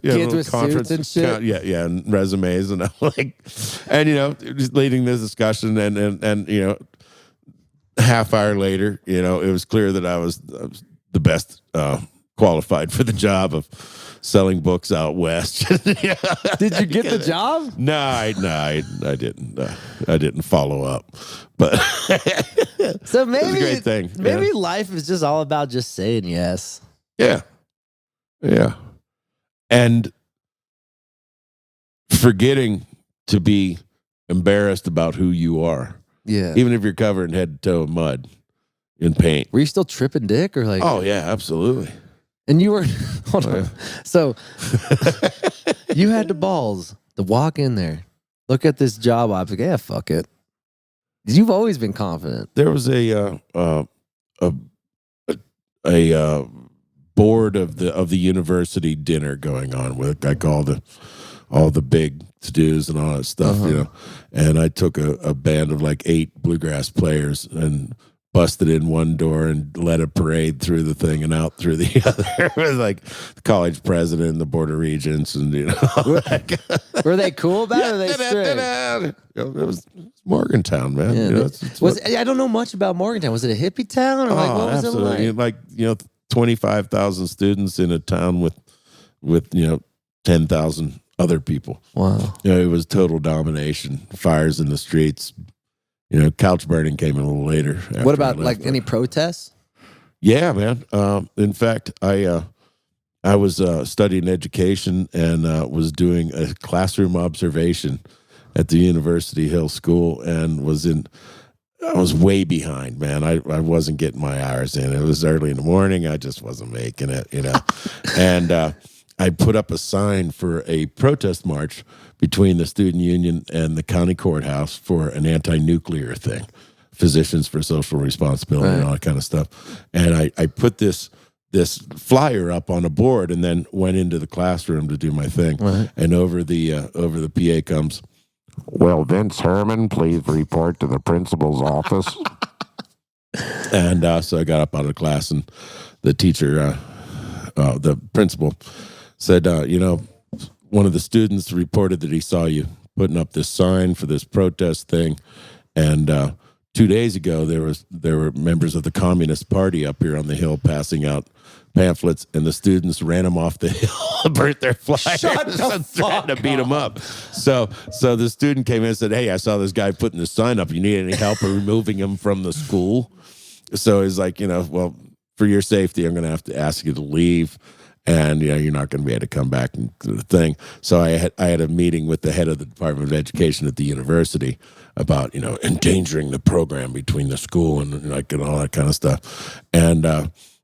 Kids with suits and shit. Yeah, and resumes and I'm just leading this discussion and half hour later, it was clear that I was the best qualified for the job of selling books out west. Did you get the job? No, I didn't. I didn't follow up. But so maybe it's a great thing. Maybe life is just all about just saying yes. Yeah. And forgetting to be embarrassed about who you are. Yeah. Even if you're covered in head to toe in mud, in paint. Were you still tripping dick or Oh yeah, absolutely. And you were hold on. So you had the balls to walk in there, look at this job op, yeah, fuck it. You've always been confident. There was a board of the university dinner going on with all the big to-dos and all that stuff, And I took a band of 8 bluegrass players and busted in one door and led a parade through the thing and out through the other. It was the college president, the board of regents, and Were they cool about it? Or were they strict? It was Morgantown, man. Yeah, I don't know much about Morgantown. Was it a hippie town or what was absolutely. it like? 25,000 students in a town with 10,000 other people. Wow. It was total domination. Fires in the streets. Couch burning came a little later. What about any protests? Yeah, man. In fact, I was studying education and was doing a classroom observation at the University Hill School and I was way behind, man. I wasn't getting my hours in. It was early in the morning. I just wasn't making it, And I put up a sign for a protest march between the student union and the county courthouse for an anti-nuclear thing, Physicians for Social Responsibility and all that kind of stuff. And I put this flyer up on a board and then went into the classroom to do my thing. Right. And over the PA comes, "Will Vince Herman please report to the principal's office?" And so I got up out of the class, and the teacher, the principal, said, one of the students reported that he saw you putting up this sign for this protest thing, and 2 days ago there were members of the Communist Party up here on the hill passing out pamphlets, and the students ran them off the hill, burnt their flyers, and threatened to beat them up. So the student came in and said, "Hey, I saw this guy putting this sign up. You need any help in removing him from the school?" So he's like, well, for your safety, I'm going to have to ask you to leave. And you're not going to be able to come back and do the thing. So I had a meeting with the head of the Department of Education at the university about endangering the program between the school and all that kind of stuff. And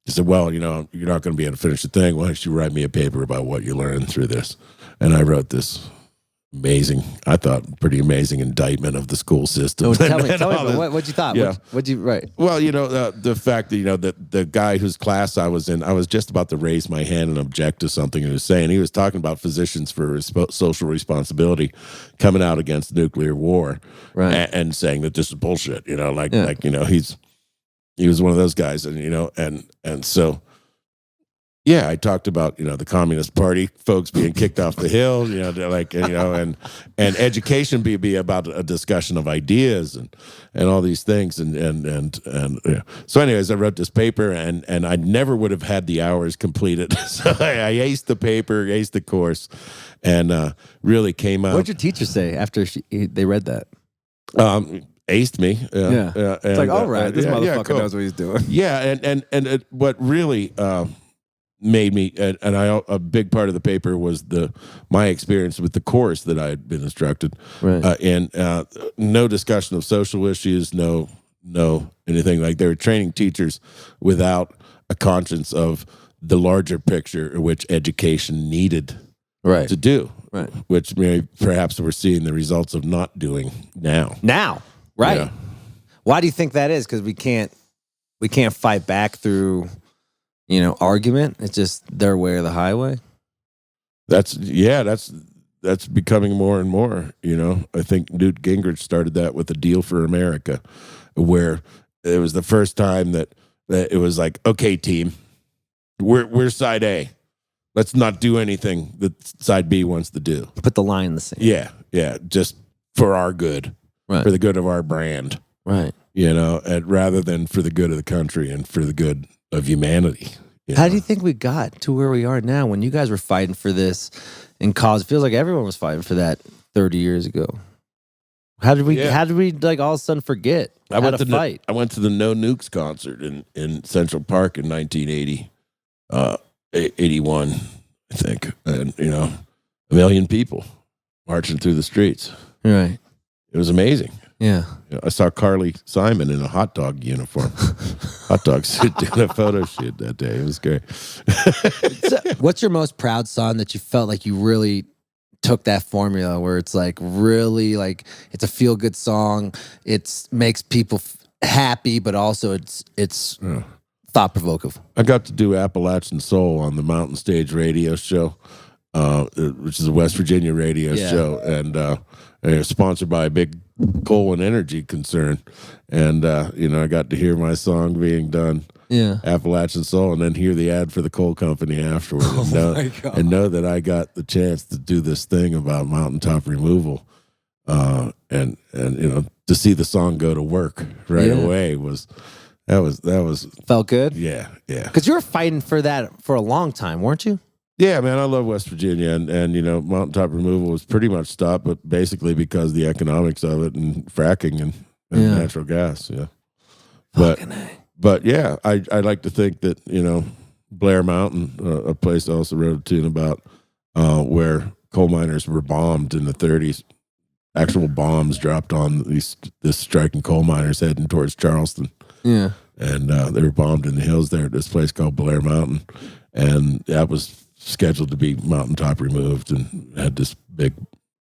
he said, "Well, you're not going to be able to finish the thing. Why don't you write me a paper about what you learned through this?" And I wrote this pretty amazing indictment of the school system. Tell me, what you thought? Yeah. What'd you write? Well, the fact that, that the guy whose class I was in, I was just about to raise my hand and object to something he was saying. He was talking about physicians for social responsibility coming out against nuclear war, right? And saying that this is bullshit, he was one of those guys, and so. Yeah, I talked about the Communist Party folks being kicked off the hill, and education be about a discussion of ideas and all these things, and so anyways, I wrote this paper, and I never would have had the hours completed, so I aced the paper, aced the course, and really came out. What'd your teacher say after they read that? Aced me. It's like, all right, this motherfucker cool. knows what he's doing. Yeah, and what really. Made me, and a big part of the paper was my experience with the course that I had been instructed, right? And no discussion of social issues, no anything like. They were training teachers without a conscience of the larger picture, which education needed to do, right? Which perhaps we're seeing the results of not doing now. Right? Yeah. Why do you think that is? Because we can't fight back through. Argument. It's just their way or the highway. That's becoming more and more. I think Newt Gingrich started that with the Deal for America, where it was the first time that it was like, okay, team, we're side A. Let's not do anything that side B wants to do. Put the line in the sand. Yeah, just for our good, right? For the good of our brand, right? And rather than for the good of the country and for the good of humanity. How do you think we got to where we are now? When you guys were fighting for this in college, it feels like everyone was fighting for that 30 years ago. How did we like all of a sudden forget how to fight? I went to the No Nukes concert in Central Park in 1980, 81, I think, and 1 million people marching through the streets. Right. It was amazing. Yeah. I saw Carly Simon in a hot dog uniform, hot dog suit, doing a photo shoot that day. It was great. So, what's your most proud song that you felt like you really took that formula where it's like really like it's a feel good song, it makes people happy, but also it's thought provoking? I got to do Appalachian Soul on the Mountain Stage radio show, which is a West Virginia radio show, and sponsored by a big coal and energy concern, and I got to hear my song being done, Appalachian Soul, and then hear the ad for the coal company afterward, and know that I got the chance to do this thing about mountaintop removal, and to see the song go to work right away was felt good. Yeah, because you were fighting for that for a long time, weren't you? Yeah, man, I love West Virginia, and mountaintop removal was pretty much stopped, but basically because the economics of it and fracking and natural gas. Yeah, but yeah, I like to think that Blair Mountain, a place I also wrote a tune about, where coal miners were bombed in the 30s. Actual bombs dropped on this striking coal miners heading towards Charleston. Yeah, and they were bombed in the hills there at this place called Blair Mountain, and that was scheduled to be mountaintop removed, and had this big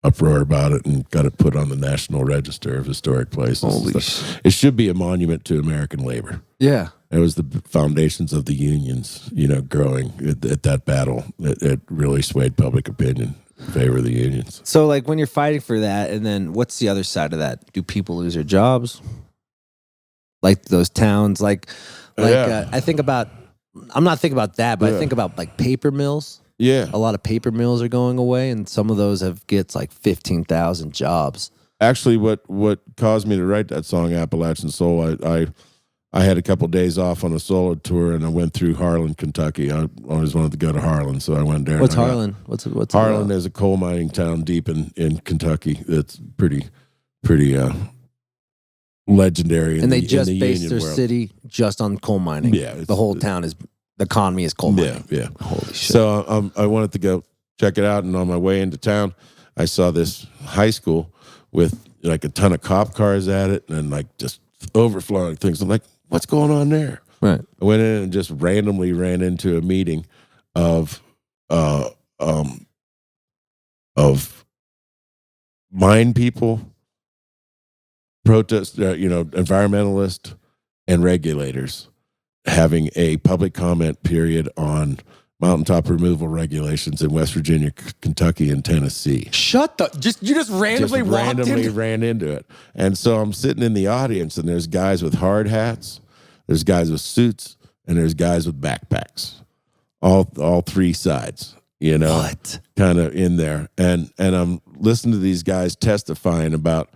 uproar about it, and got it put on the National Register of Historic Places. Holy shit. It should be a monument to American labor. Yeah. It was the foundations of the unions, growing at that battle. It really swayed public opinion in favor of the unions. So, like, when you're fighting for that, and then what's the other side of that? Do people lose their jobs? like those towns, like Yeah. I think about. I'm not thinking about that, but Yeah. I think about like paper mills. Yeah. A lot of paper mills are going away, and some of those gets like 15,000 jobs. Actually, what caused me to write that song, Appalachian Soul, I had a couple days off on a solo tour, and I went through Harlan, Kentucky. I always wanted to go to Harlan, so I went there. What's Harlan? What's Harlan is a coal mining town deep in Kentucky. It's pretty legendary. And they in just the based union their world. city just on coal mining. Yeah, the whole town is the economy is coal mining. Yeah. Holy shit. So I wanted to go check it out, and on my way into town, I saw this high school with like a ton of cop cars at it, and like just overflowing things. I'm like, what's going on there? Right. I went in and just randomly ran into a meeting of mine people, protest, environmentalists, and regulators having a public comment period on mountaintop removal regulations in West Virginia, Kentucky, and Tennessee. Shut the you just randomly Ran into it. And so I'm sitting in the audience, and there's guys with hard hats, there's guys with suits, and there's guys with backpacks. All three sides, What? kind of in there. And I'm listening to these guys testifying about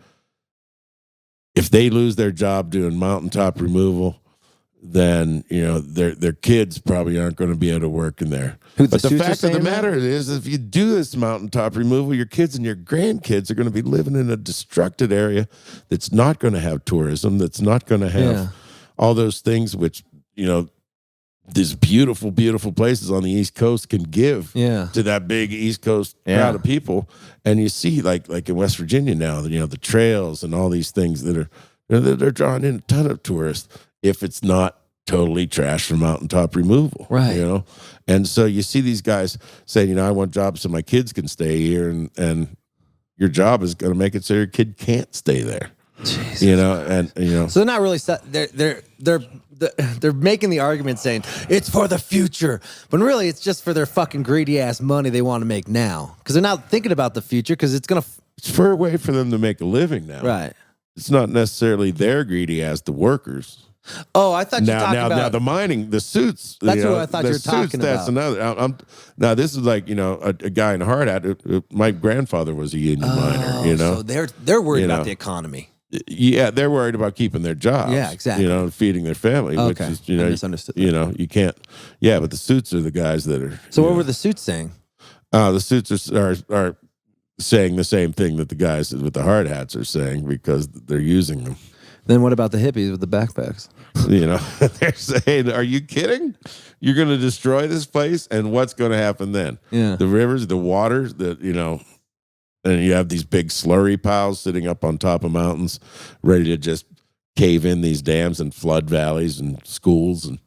if they lose their job doing mountaintop removal, then their kids probably aren't going to be able to work in there. But the fact of the matter is, if you do this mountaintop removal, your kids and your grandkids are going to be living in a destructed area that's not going to have tourism, that's not going to have all those things which these beautiful, beautiful places on the East Coast can give to that big East Coast crowd of people. And you see, like in West Virginia now, the trails and all these things that are they're drawing in a ton of tourists. If it's not totally trash for mountaintop removal, right? And so you see these guys saying, I want jobs so my kids can stay here, and your job is going to make it so your kid can't stay there. Jesus So they're not really they're making the argument saying it's for the future, but really it's just for their fucking greedy ass money they want to make now, because they're not thinking about the future, because it's for a way for them to make a living now, right? It's not necessarily their greedy ass, the workers. Oh, I thought you were talking about now the mining, the suits. That's what I thought you were talking That's about. another. Now this is like a guy in a hard hat. My grandfather was a union miner. So they're worried about the economy. Yeah, they're worried about keeping their jobs. Yeah, exactly. Feeding their family. Okay. Which is I misunderstood that. You can't. Yeah, but the suits are the guys that are. So what were the suits saying? The suits are saying the same thing that the guys with the hard hats are saying, because they're using them. Then what about the hippies with the backpacks? They're saying, are you kidding? You're going to destroy this place, and what's going to happen then? Yeah. The rivers, the waters, and you have these big slurry piles sitting up on top of mountains, ready to just cave in these dams and flood valleys and schools, and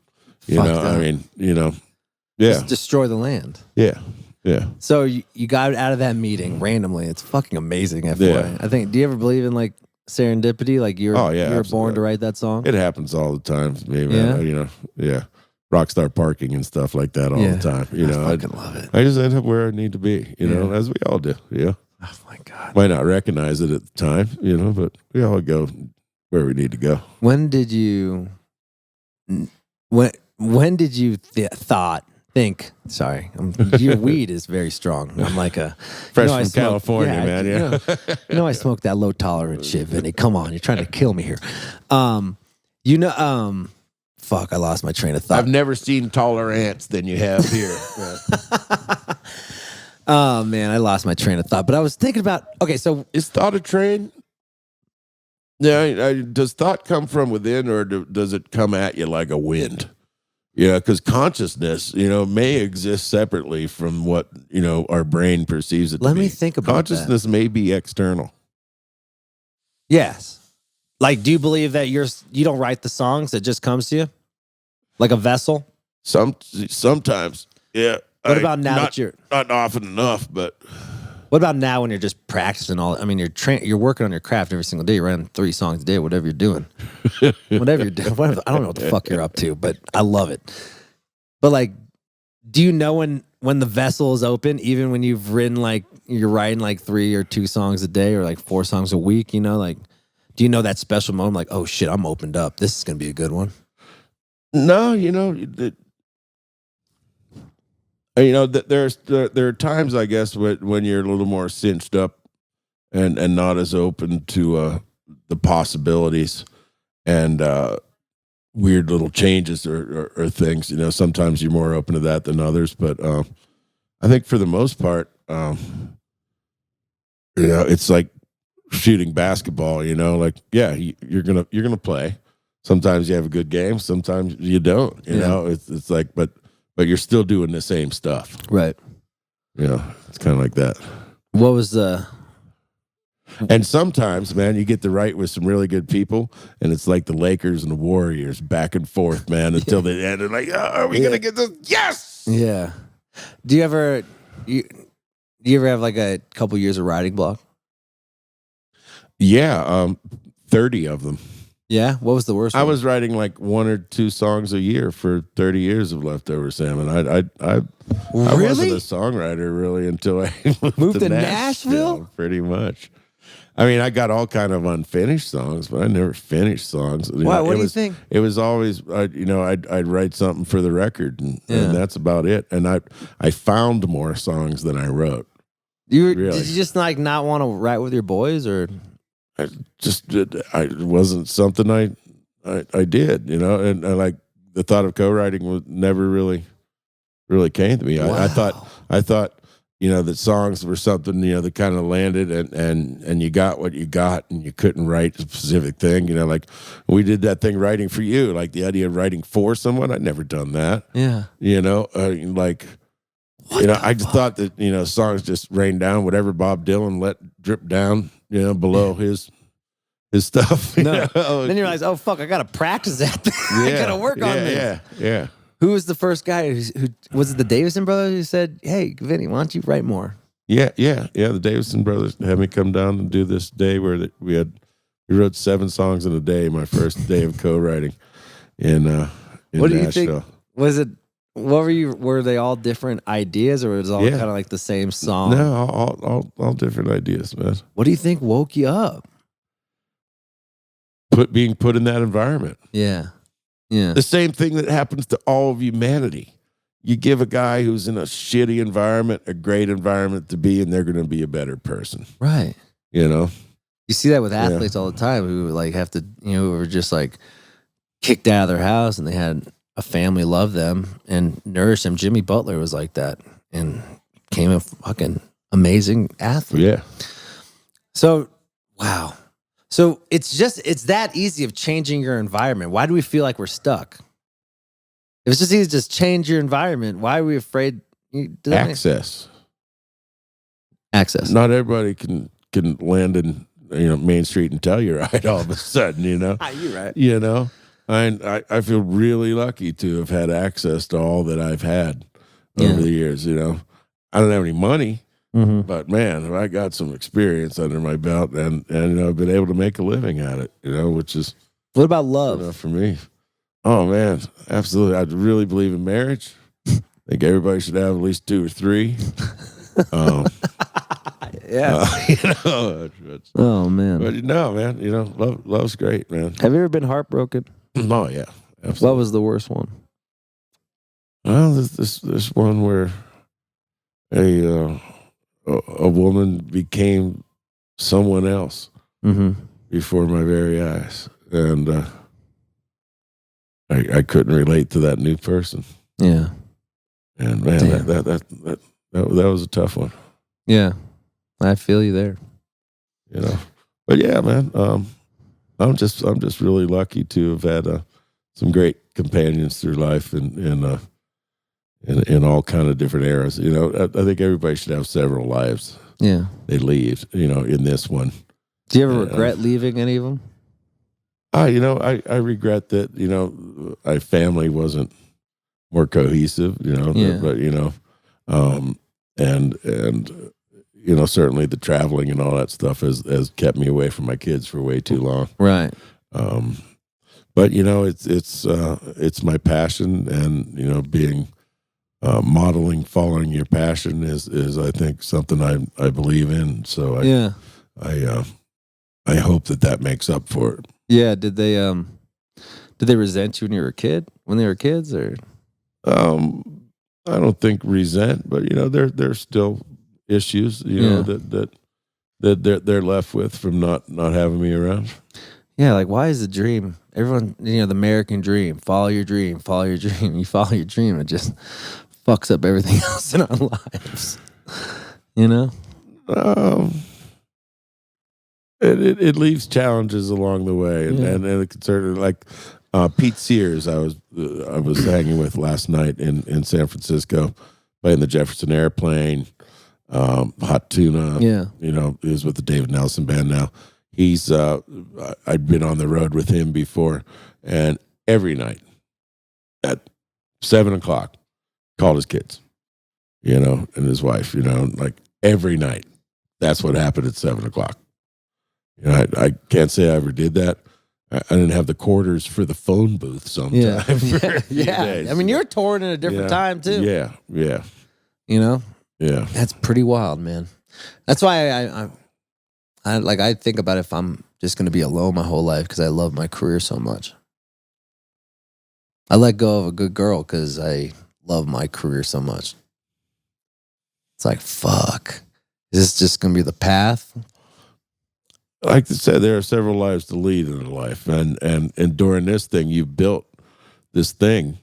Just destroy the land. Yeah. So you got out of that meeting randomly. It's fucking amazing. FYI. Yeah. I think. Do you ever believe in like serendipity? Like you were born to write that song. It happens all the time. Maybe, Yeah? Rockstar parking and stuff like that all the time. I fucking love it. I just end up where I need to be, as we all do. Yeah. Oh my God. Might not recognize it at the time, but we all go where we need to go. When did you think? Sorry, your weed is very strong. I'm like a Fresh from California, man. Yeah. I smoke that low tolerance shit, Vinny. Come on, you're trying to kill me here. Fuck, I lost my train of thought. I've never seen taller ants than you have here. Oh man, I lost my train of thought. But I was thinking about. Okay, so is thought a train? Yeah, does thought come from within, or does it come at you like a wind? Yeah, because consciousness, may exist separately from what our brain perceives it to be. Let me think about consciousness. May be external. Yes. Like, do you believe that you don't write the songs; it just comes to you, like a vessel? Sometimes, yeah. What about now that you're not often enough? But what about now when you're just practicing all? I mean, you're working on your craft every single day. You're writing 3 songs a day, whatever you're doing. Whatever you're doing. I don't know what the fuck you're up to, but I love it. But like, do you know when the vessel is open, even when you've written you're writing 3 or 2 songs a day or 4 songs a week? Like, Do you know that special moment? Like, oh shit, I'm opened up. This is gonna be a good one. No, there are times, I guess, when you're a little more cinched up and not as open to the possibilities and weird little changes or things. Sometimes you're more open to that than others, but I think for the most part, it's like shooting basketball. Like, yeah, you're gonna play. Sometimes you have a good game, sometimes you don't. It's like, but you're still doing the same stuff, right? It's kind of like that. What was the? And sometimes, man, you get to write with some really good people, and it's like the Lakers and the Warriors back and forth, man, until the end. And like, oh, are we gonna get this? Yes. Yeah. Do you ever have like a couple years of writing block? Yeah, 30 of them. Yeah. What was the worst? I was writing like 1 or 2 songs a year for 30 years of Leftover Salmon. I wasn't a songwriter really until I moved to Nashville. Pretty much. I mean, I got all kind of unfinished songs, but I never finished songs. Why? What do you think? It was always, I'd write something for the record, and that's about it. And I found more songs than I wrote. Did you just like not want to write with your boys, or? It wasn't something I did, and I like the thought of co-writing was never really came to me. Wow. I thought, that songs were something, that kind of landed and you got what you got and you couldn't write a specific thing, like we did that thing writing for you, like the idea of writing for someone. I'd never done that. Yeah. I just thought that, songs just rained down, whatever Bob Dylan let drip down, below his stuff. No. Then you realize, oh fuck, I gotta practice that. I gotta work on this. Yeah. Who was the first guy who was it? The Davison brothers who said, "Hey, Vinny, why don't you write more?" Yeah. The Davison brothers had me come down and do this day where we wrote 7 songs in a day. My first day of co-writing in what do Nashville. You think? Was it? What were they all different ideas, or was it all kind of like the same song? No, all different ideas, man. What do you think woke you up? Being put in that environment. Yeah. The same thing that happens to all of humanity. You give a guy who's in a shitty environment a great environment to be, and they're going to be a better person. Right. You see that with athletes all the time who like have to, who were just like kicked out of their house and they had a family love them and nourish them. Jimmy Butler was like that and became a fucking amazing athlete. Yeah. So, wow. So it's that easy of changing your environment. Why do we feel like we're stuck? If it's just easy to just change your environment, why are we afraid? Access. Not everybody can land in Main Street and tell you're right all of a sudden. You're right. I feel really lucky to have had access to all that I've had over the years. I don't have any money. Mm-hmm. But man, I got some experience under my belt, and I've been able to make a living at it. Which is what about love for me? Oh man, absolutely. I really believe in marriage. I think everybody should have at least 2 or 3. Yeah. Oh man. But man, love's great, man. Have you ever been heartbroken? Oh yeah, absolutely. What was the worst one? Well, this one where a woman became someone else before my very eyes, and I couldn't relate to that new person. Yeah, and man, that was a tough one. Yeah, I feel you there. But yeah, man, I'm just really lucky to have had some great companions through life, and in all kind of different eras. I think everybody should have several lives. Yeah. They leave, in this one. Do you ever regret leaving any of them? I regret that, my family wasn't more cohesive, but and certainly the traveling and all that stuff has kept me away from my kids for way too long. Right. But it's my passion, and, being, modeling, following your passion is I think something I believe in. So I hope that makes up for it. Yeah. Did they resent you when you were a kid? When they were kids, or? I don't think resent, but there's still issues, that they're left with from not having me around. Yeah, like why is the dream? Everyone, the American dream, follow your dream, follow your dream. You follow your dream, it just fucks up everything else in our lives. It leaves challenges along the way, and it certainly, like Pete Sears, I was hanging with last night in San Francisco, playing the Jefferson Airplane, Hot Tuna. Yeah, he was with the David Nelson Band now. He's I'd been on the road with him before, and every night at 7:00 called his kids, and his wife, like every night. That's what happened at 7:00. I can't say I ever did that. I didn't have the quarters for the phone booth sometimes. Yeah. Days. I mean, you're touring at a different time too. Yeah. Yeah. That's pretty wild, man. That's why I think about if I'm just going to be alone my whole life because I love my career so much. I let go of a good girl because I love my career so much. It's like, fuck. Is this just going to be the path? Like I said, there are several lives to lead in a life, and during this thing, you've built this thing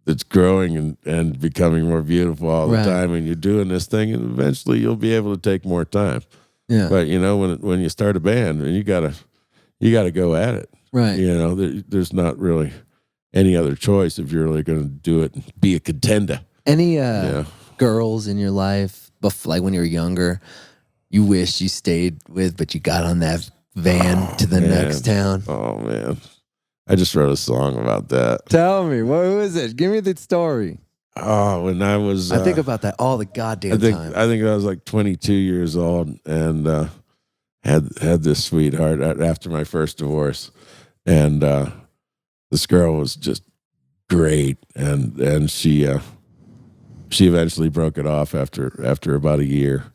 that's growing and becoming more beautiful all the time, and you're doing this thing, and eventually you'll be able to take more time. Yeah, but when you start a band, and you gotta go at it, right? There's not really any other choice if you're really going to do it and be a contender. Any girls in your life, like when you were younger, you wish you stayed with, but you got on that van to the next town? Oh, man. I just wrote a song about that. Tell me, who is it? Give me the story. Oh, when I was... I think about that all the goddamn time. I think I was like 22 years old and had this sweetheart after my first divorce. And this girl was just great. And she eventually broke it off after about a year.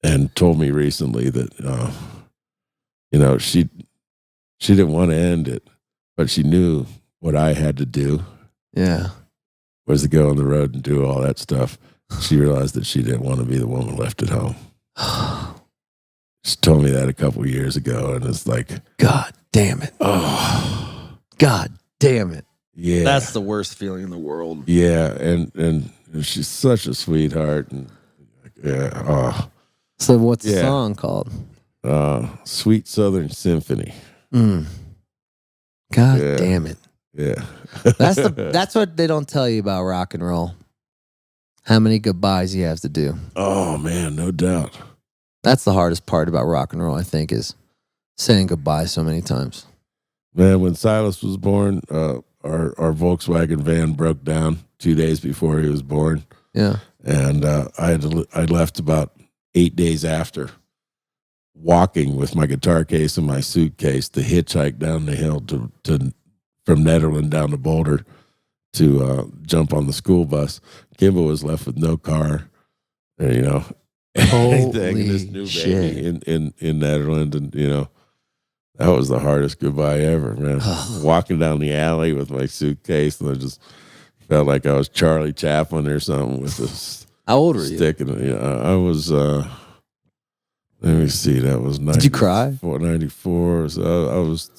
And told me recently that, she didn't want to end it, but she knew what I had to do. Yeah. Was to go on the road and do all that stuff. She realized that she didn't want to be the woman left at home. She told me that a couple of years ago, and it's like, God damn it. Oh. God damn it. Yeah. That's the worst feeling in the world. Yeah, and she's such a sweetheart, and So what's the song called? Sweet Southern Symphony. God damn it. Yeah. That's what they don't tell you about rock and roll. How many goodbyes you have to do. Oh man, no doubt. That's the hardest part about rock and roll, I think, is saying goodbye so many times. Man, when Silas was born, our Volkswagen van broke down 2 days before he was born. Yeah. And I left about 8 days after, walking with my guitar case and my suitcase to hitchhike down the hill to from Nederland down to Boulder to jump on the school bus. Kimba was left with no car, anything. This new baby in Nederland, and that was the hardest goodbye ever, man. Walking down the alley with my suitcase, and I just felt like I was Charlie Chaplin or something with this. How old were you? Stick in it. I was. Let me see. That was 90, Did you cry? 94. So I was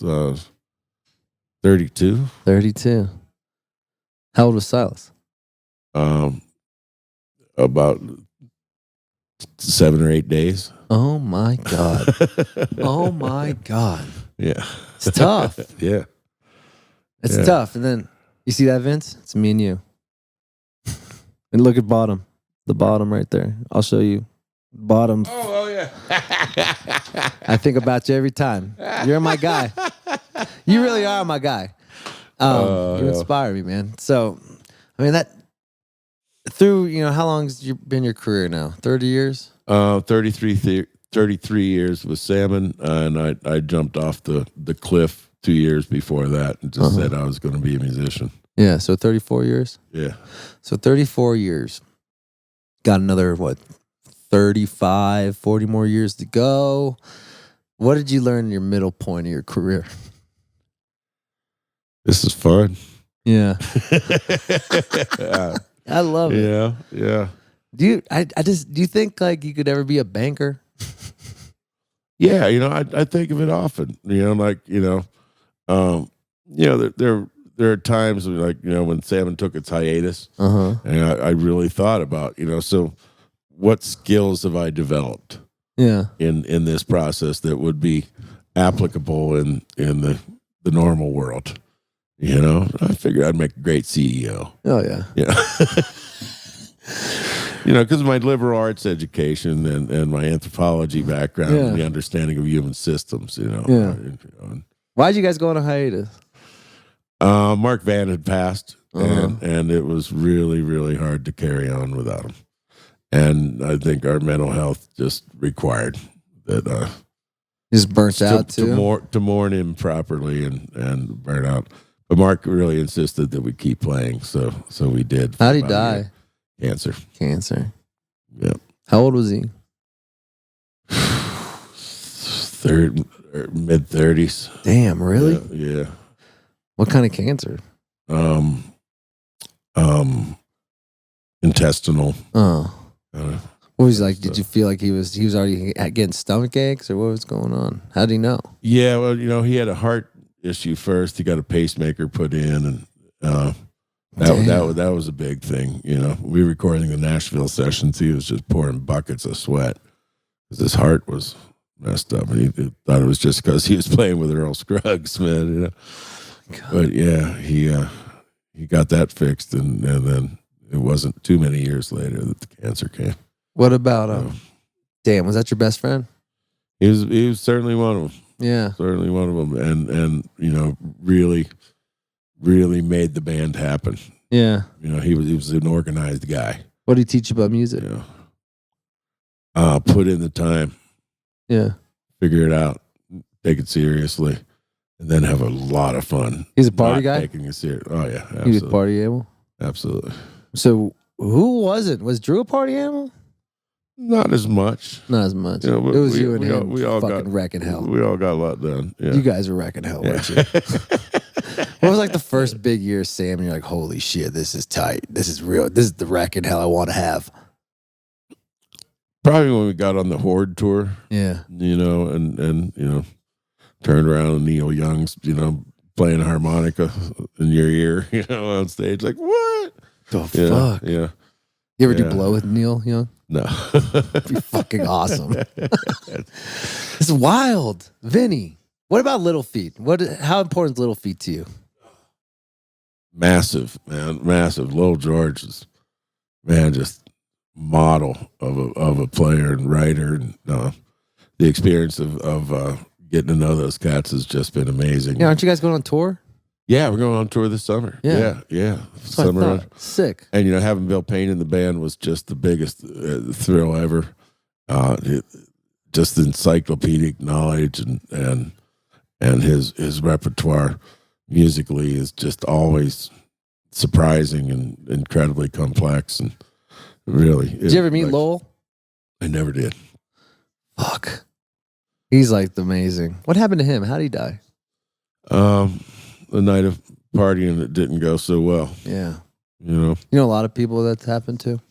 32. 32. How old was Silas? About 7 or 8 days. Oh my God. Oh my God. Yeah. It's tough. Yeah. It's tough. And then you see that, Vince? It's me and you. And look at bottom. The bottom right there. I'll show you. Bottom. Oh yeah. I think about you every time. You're my guy. You really are my guy. You inspire me, man. So, I mean, that through, how long has been your career now? 30 years? 33 years with Salmon, and I jumped off the cliff 2 years before that and just said I was going to be a musician. Yeah, so 34 years? Yeah. So 34 years. Got another, 35, 40 more years to go. What did you learn in your middle point of your career? This is fun. Yeah. I love it. Yeah, yeah. Do you think like you could ever be a banker? Yeah, I think of it often. Like there are times when, like, when Salmon took its hiatus, and I really thought about, so what skills have I developed? Yeah. In this process that would be applicable in the normal world. I figured I'd make a great CEO. Oh yeah. Yeah. Because of my liberal arts education and my anthropology background and the understanding of human systems, Yeah. Why'd you guys go on a hiatus? Mark Van had passed, and it was really, really hard to carry on without him. And I think our mental health just required that. Just burnt out too? To mourn him properly and burn out. But Mark really insisted that we keep playing, so we did. How'd he die? Cancer. Yeah. How old was he? Mid-30s. Damn, really? Yeah. What kind of cancer? Intestinal. Oh. What was he like? Did you feel like he was already getting stomach aches, or what was going on? How did he know? Yeah, well, he had a heart issue first. He got a pacemaker put in, and that was a big thing. We were recording the Nashville sessions. He was just pouring buckets of sweat because his heart was messed up, and he thought it was just because he was playing with Earl Scruggs, man. But yeah, he got that fixed, and then it wasn't too many years later that the cancer came. What about damn, was that your best friend? He was certainly one of them. Yeah, certainly one of them, and really, really made the band happen. Yeah, he was an organized guy. What did he teach you about music? Put in the time. Yeah, figure it out, take it seriously, and then have a lot of fun. He's a party guy. Taking it serious. Oh yeah, absolutely. He was a party animal. Absolutely. So who was it? Was Drew a party animal? Not as much. Not as much. It was you and him. We all fucking got wrecking hell. We all got a lot done. Yeah. You guys were wrecking hell, weren't you? What was like the first big year, Sam? And you're like, holy shit, this is tight. This is real. This is the wrecking hell I want to have. Probably when we got on the Horde tour. Yeah. And turned around and Neil Young's, playing a harmonica in your ear, on stage. Like, what? The fuck? Yeah. You ever do blow with Neil Young? No. That'd be fucking awesome. It's wild. Vinny, what about Little Feat? How important is Little Feat to you? Massive, man. Massive. Lil George is, man, just model of a player and writer. And the experience of getting to know those cats has just been amazing. Yeah, aren't you guys going on tour? Yeah, we're going on tour this summer. Yeah. Summer run. Sick. And having Bill Payne in the band was just the biggest thrill ever. Just encyclopedic knowledge and his repertoire musically is just always surprising and incredibly complex, and really. Did you ever meet Lowell? I never did. Fuck. He's like amazing. What happened to him? How did he die? The night of partying that didn't go so well. Yeah. You know a lot of people that's happened to?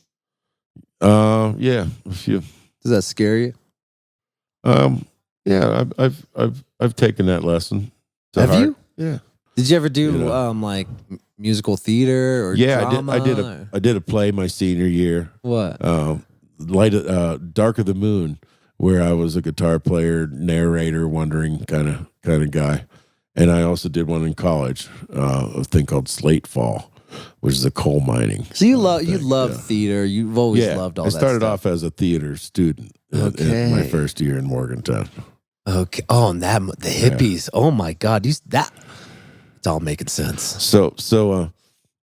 Yeah, a few. Does that scare you? Yeah, I've taken that lesson. Have heart. You? Yeah. Did you ever do like musical theater or drama? I did a play my senior year. What? Dark of the Moon, where I was a guitar player, narrator, wandering kind of guy. And I also did one in college, a thing called Slate Fall, which is a coal mining. So you love theater. You've always loved all that stuff. I started off as a theater student in my first year in Morgantown. Okay. Oh, and the hippies. Yeah. Oh my God. It's all making sense. So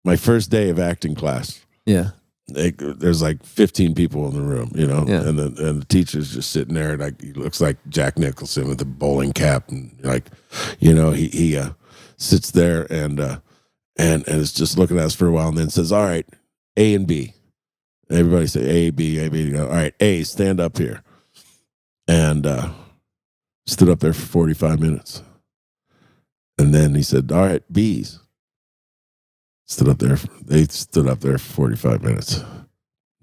my first day of acting class. Yeah. There's like 15 people in the room, yeah. and the teacher's just sitting there, like he looks like Jack Nicholson with a bowling cap, and he sits there and is just looking at us for a while, and then says, "All right, A and B," everybody say A, B, A, B. All right, A, stand up here. And stood up there for 45 minutes. And then he said, all right, B's. Stood up there. They stood up there for 45 minutes.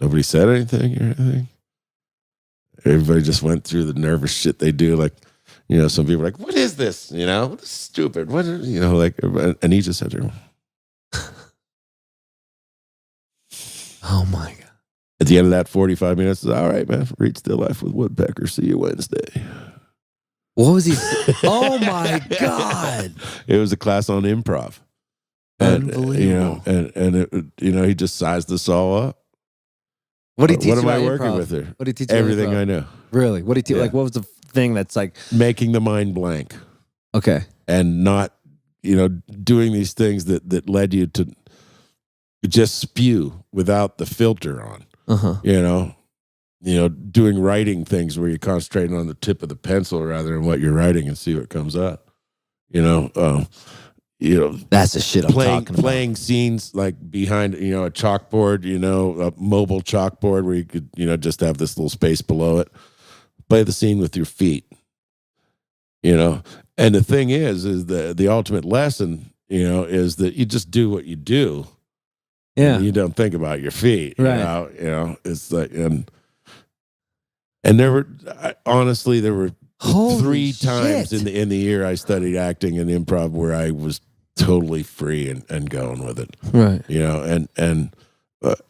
Nobody said anything or anything. Everybody just went through the nervous shit they do. Like, some people are like, what is this? This is stupid. What is, and he just said, oh my God. At the end of that 45 minutes, all right, man, read Still Life with Woodpecker. See you Wednesday. What was he? Oh my God. It was a class on improv. Unbelievable. And he just sized us all up. What did he teach What you am I about working improv? with her? What did he teach you? Everything I know. Really? What did he teach? Yeah. Like, what was the thing that's like making the mind blank? Okay. And not, doing these things that led you to just spew without the filter on. Doing writing things where you're concentrating on the tip of the pencil rather than what you're writing and see what comes up. That's the shit I'm talking about. Playing scenes like behind, a chalkboard, a mobile chalkboard where you could, just have this little space below it. Play the scene with your feet, And the thing is the ultimate lesson, is that you just do what you do. Yeah. And you don't think about your feet. Right. It's like, and there were, honestly, there were Holy 3 times shit. in the year I studied acting and improv where I was totally free and going with it. Right. And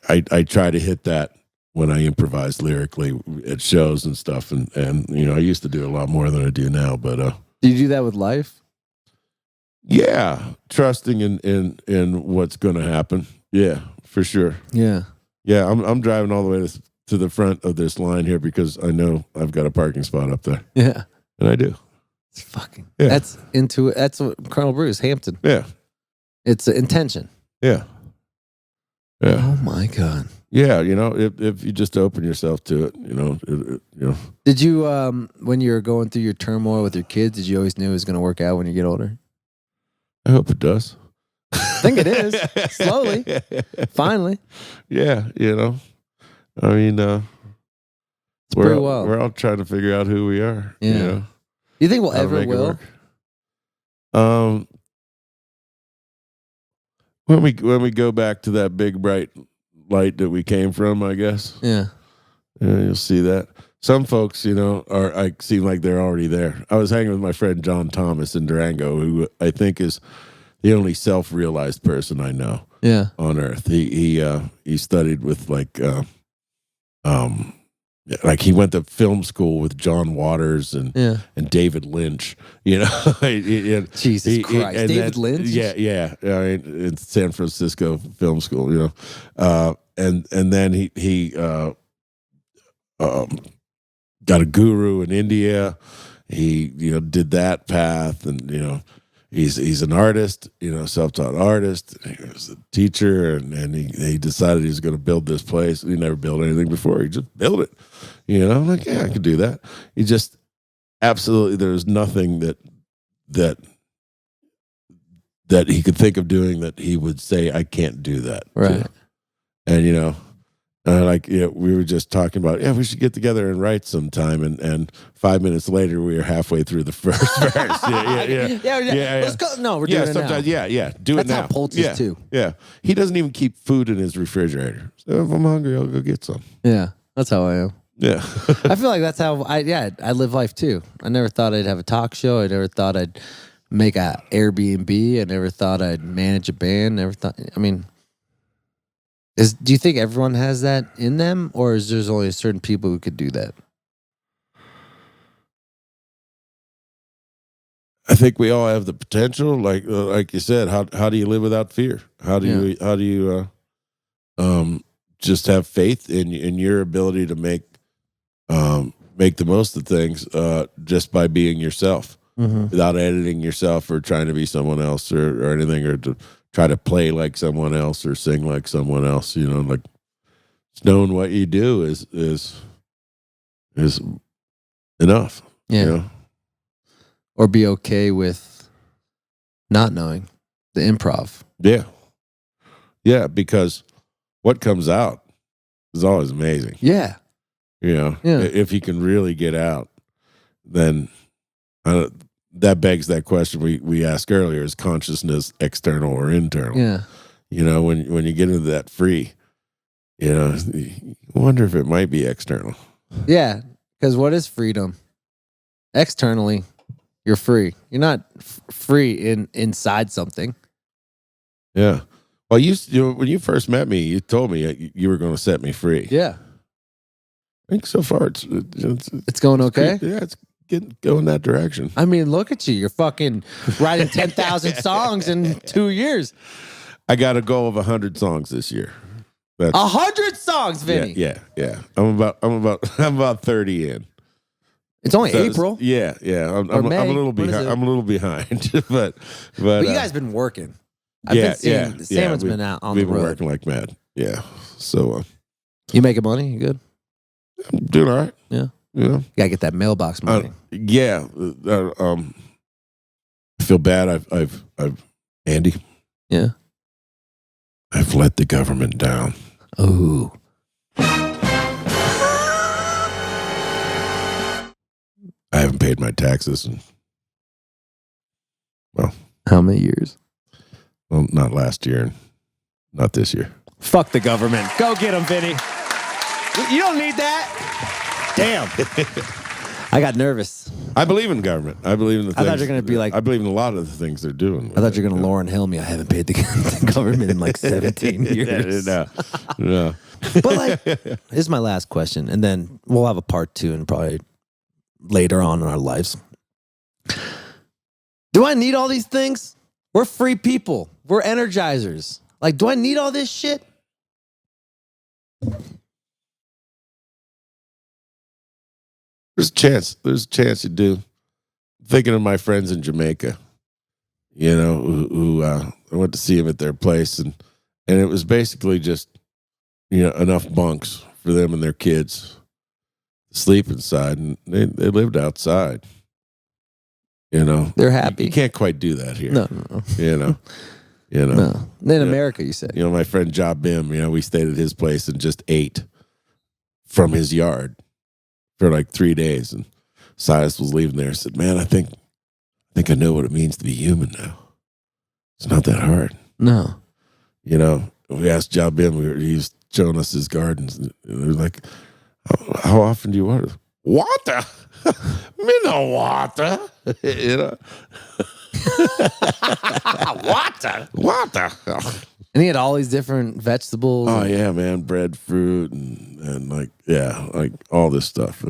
I try to hit that when I improvise lyrically at shows and stuff. And I used to do a lot more than I do now, but do you do that with life? Yeah, trusting in what's going to happen. Yeah, for sure. Yeah. Yeah, I'm driving all the way to the front of this line here because I know I've got a parking spot up there. Yeah. And I do. It's fucking. Yeah. That's into it. That's what Colonel Bruce, Hampton. Yeah. It's intention. Yeah. Yeah. Oh my God. Yeah, if you just open yourself to it, Did you, when you were going through your turmoil with your kids, did you always knew it was going to work out when you get older? I hope it does. I think it is. Slowly. Finally. Yeah, I mean, It's pretty wild. we're all trying to figure out who we are. Yeah. Do you think we'll how to ever make it will? work. When we go back to that big bright light that we came from, I guess. Yeah. You'll see that. Some folks, I seem like they're already there. I was hanging with my friend John Thomas in Durango, who I think is the only self-realized person I know. Yeah. On Earth. He studied with like he went to film school with John Waters and David Lynch. Jesus Christ, David Lynch. Yeah. I mean, in San Francisco Film School. And then he got a guru in India. He did that path, and he's an artist, self-taught artist. He was a teacher, and he decided he was going to build this place. He never built anything before. He just built it. I'm like, yeah, I could do that. He just absolutely, there was nothing that he could think of doing that he would say, I can't do that. Right. To. And, we were just talking about, we should get together and write sometime. And 5 minutes later, we were halfway through the first verse. Yeah. Let's go. No, we're doing it now. Yeah. Do That's it now. how Poltz is too. Yeah. He doesn't even keep food in his refrigerator. So if I'm hungry, I'll go get some. Yeah, that's how I am. Yeah. I feel like that's how I live life too. I never thought I'd have a talk show. I never thought I'd make a Airbnb. I never thought I'd manage a band. Do you think everyone has that in them, or is there only certain people who could do that? I think we all have the potential. Like you said, how do you live without fear? How do you just have faith in your ability to make the most of things just by being yourself, without editing yourself or trying to be someone else or anything, or to try to play like someone else or sing like someone else. Like knowing what you do is enough. Yeah. Or be okay with not knowing the improv. Yeah. Yeah, because what comes out is always amazing. Yeah. You know, Yeah. if he can really get out, then that begs that question we asked earlier: is consciousness external or internal? Yeah. You know, when you get into that free, you know, you wonder if it might be external. Yeah, because what is freedom? Externally, you're free. You're not free inside something. Yeah. Well, you know, when you first met me, you told me you were going to set me free. Yeah. I think so far it's going okay. Yeah, it's going that direction. I mean, look at you. You're fucking writing 10,000 songs in 2 years. I got a goal of 100 songs this year. 100 songs, Vinny. Yeah. I'm about 30 in. It's only April. Yeah. I'm a little behind. I'm a little behind, but you guys been working. I've been seeing Salmon's been out on the road. We've been working like mad. Yeah. So you making money? You good? I'm doing all right. Yeah. Yeah. You gotta get that mailbox money. Yeah. I feel bad. I've Andy. Yeah. I've let the government down. Oh. I haven't paid my taxes in, how many years? Well, not last year and not this year. Fuck the government. Go get them, Vinny. You don't need that. Damn. I got nervous. I believe in government. I believe in the things. I thought you were going to be like... I believe in a lot of the things they're doing. I thought you were going to Lauren Hill me. I haven't paid the government in like 17 years. No. But like, this is my last question. And then we'll have a part 2 and probably later on in our lives. Do I need all these things? We're free people. We're energizers. Like, do I need all this shit? There's a chance you do. Thinking of my friends in Jamaica, you know, who I went to see them at their place, and it was basically just, you know, enough bunks for them and their kids to sleep inside, and they lived outside. You know, They're happy. You can't quite do that here. No. You know. No. In America, you said. You know, my friend Job Bim, you know, we stayed at his place and just ate from his yard for like 3 days. And Silas was leaving there and said, man, I think I know what it means to be human now. It's not that hard. No. You know, we asked Job Bim, he was showing us his gardens. And they were like, how often do you water? Water? Me no water. You know? Water. And he had all these different vegetables. Oh yeah, man, bread, fruit, and like all this stuff.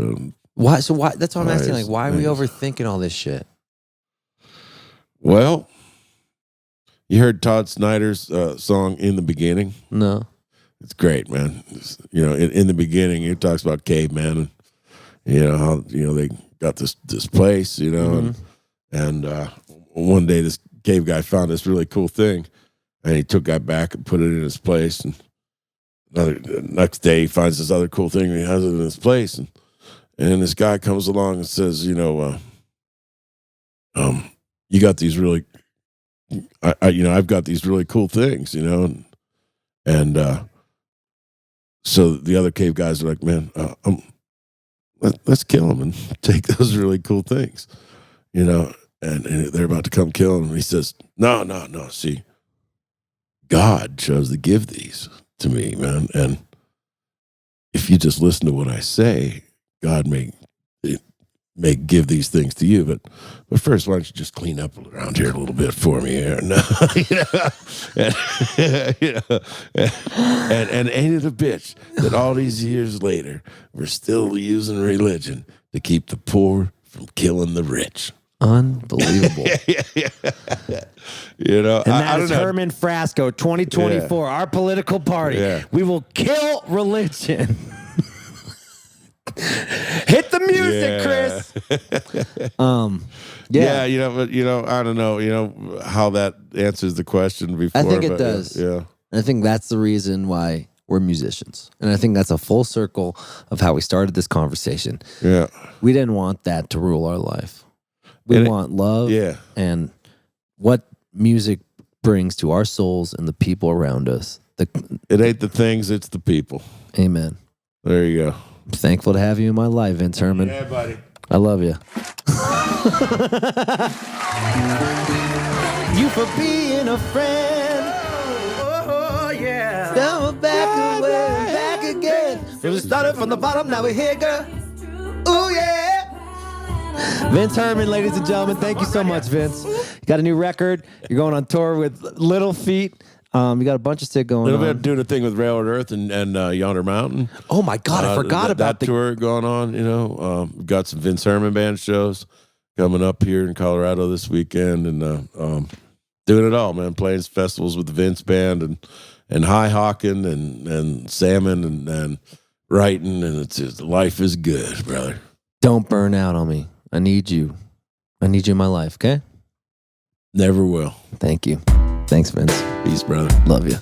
Why? So why? That's what I'm asking. Like, why are we overthinking all this shit? Well, you heard Todd Snyder's song "In the Beginning"? No. It's great, man. You know, in the beginning, he talks about cavemen, and you know how they got this place, you know, and one day this cave guy found this really cool thing, and he took that back and put it in his place. And next day he finds this other cool thing and he has it in his place. And then this guy comes along and says, you know, you got these really, I've got these really cool things, you know, and so the other cave guys are like, man, let's kill him and take those really cool things, you know. And they're about to come kill him. And he says, no. See, God chose to give these to me, man. And if you just listen to what I say, God may give these things to you. But first, why don't you just clean up around here a little bit for me here? No, and ain't it a bitch that all these years later, we're still using religion to keep the poor from killing the rich? Unbelievable. You know, and that is Herman Frasco, 2024, our political party. Yeah. We will kill religion. Hit the music, Chris. Yeah, you know, but I don't know, how that answers the question before. I think it does. Yeah. I think that's the reason why we're musicians. And I think that's a full circle of how we started this conversation. Yeah. We didn't want that to rule our life. We want love and what music brings to our souls and the people around us. It ain't the things, it's the people. Amen. There you go. I'm thankful to have you in my life, Vince Herman. Yeah, buddy. I love you. You for being a friend. Oh, yeah. Now we're back away, back again. We started from the bottom, now we're here, girl. Oh, yeah. Vince Herman, ladies and gentlemen, thank you so much, Vince. You got a new record. You're going on tour with Little Feet. You got a bunch of shit going on. We're doing a thing with Railroad Earth and Yonder Mountain. Oh, my God, I forgot about that tour going on, you know. Got some Vince Herman band shows coming up here in Colorado this weekend, and doing it all, man. Playing festivals with the Vince band and high hawking and salmon and writing, and it's just, life is good, brother. Don't burn out on me. I need you. I need you in my life, okay? Never will. Thank you. Thanks, Vince. Peace, brother. Love you.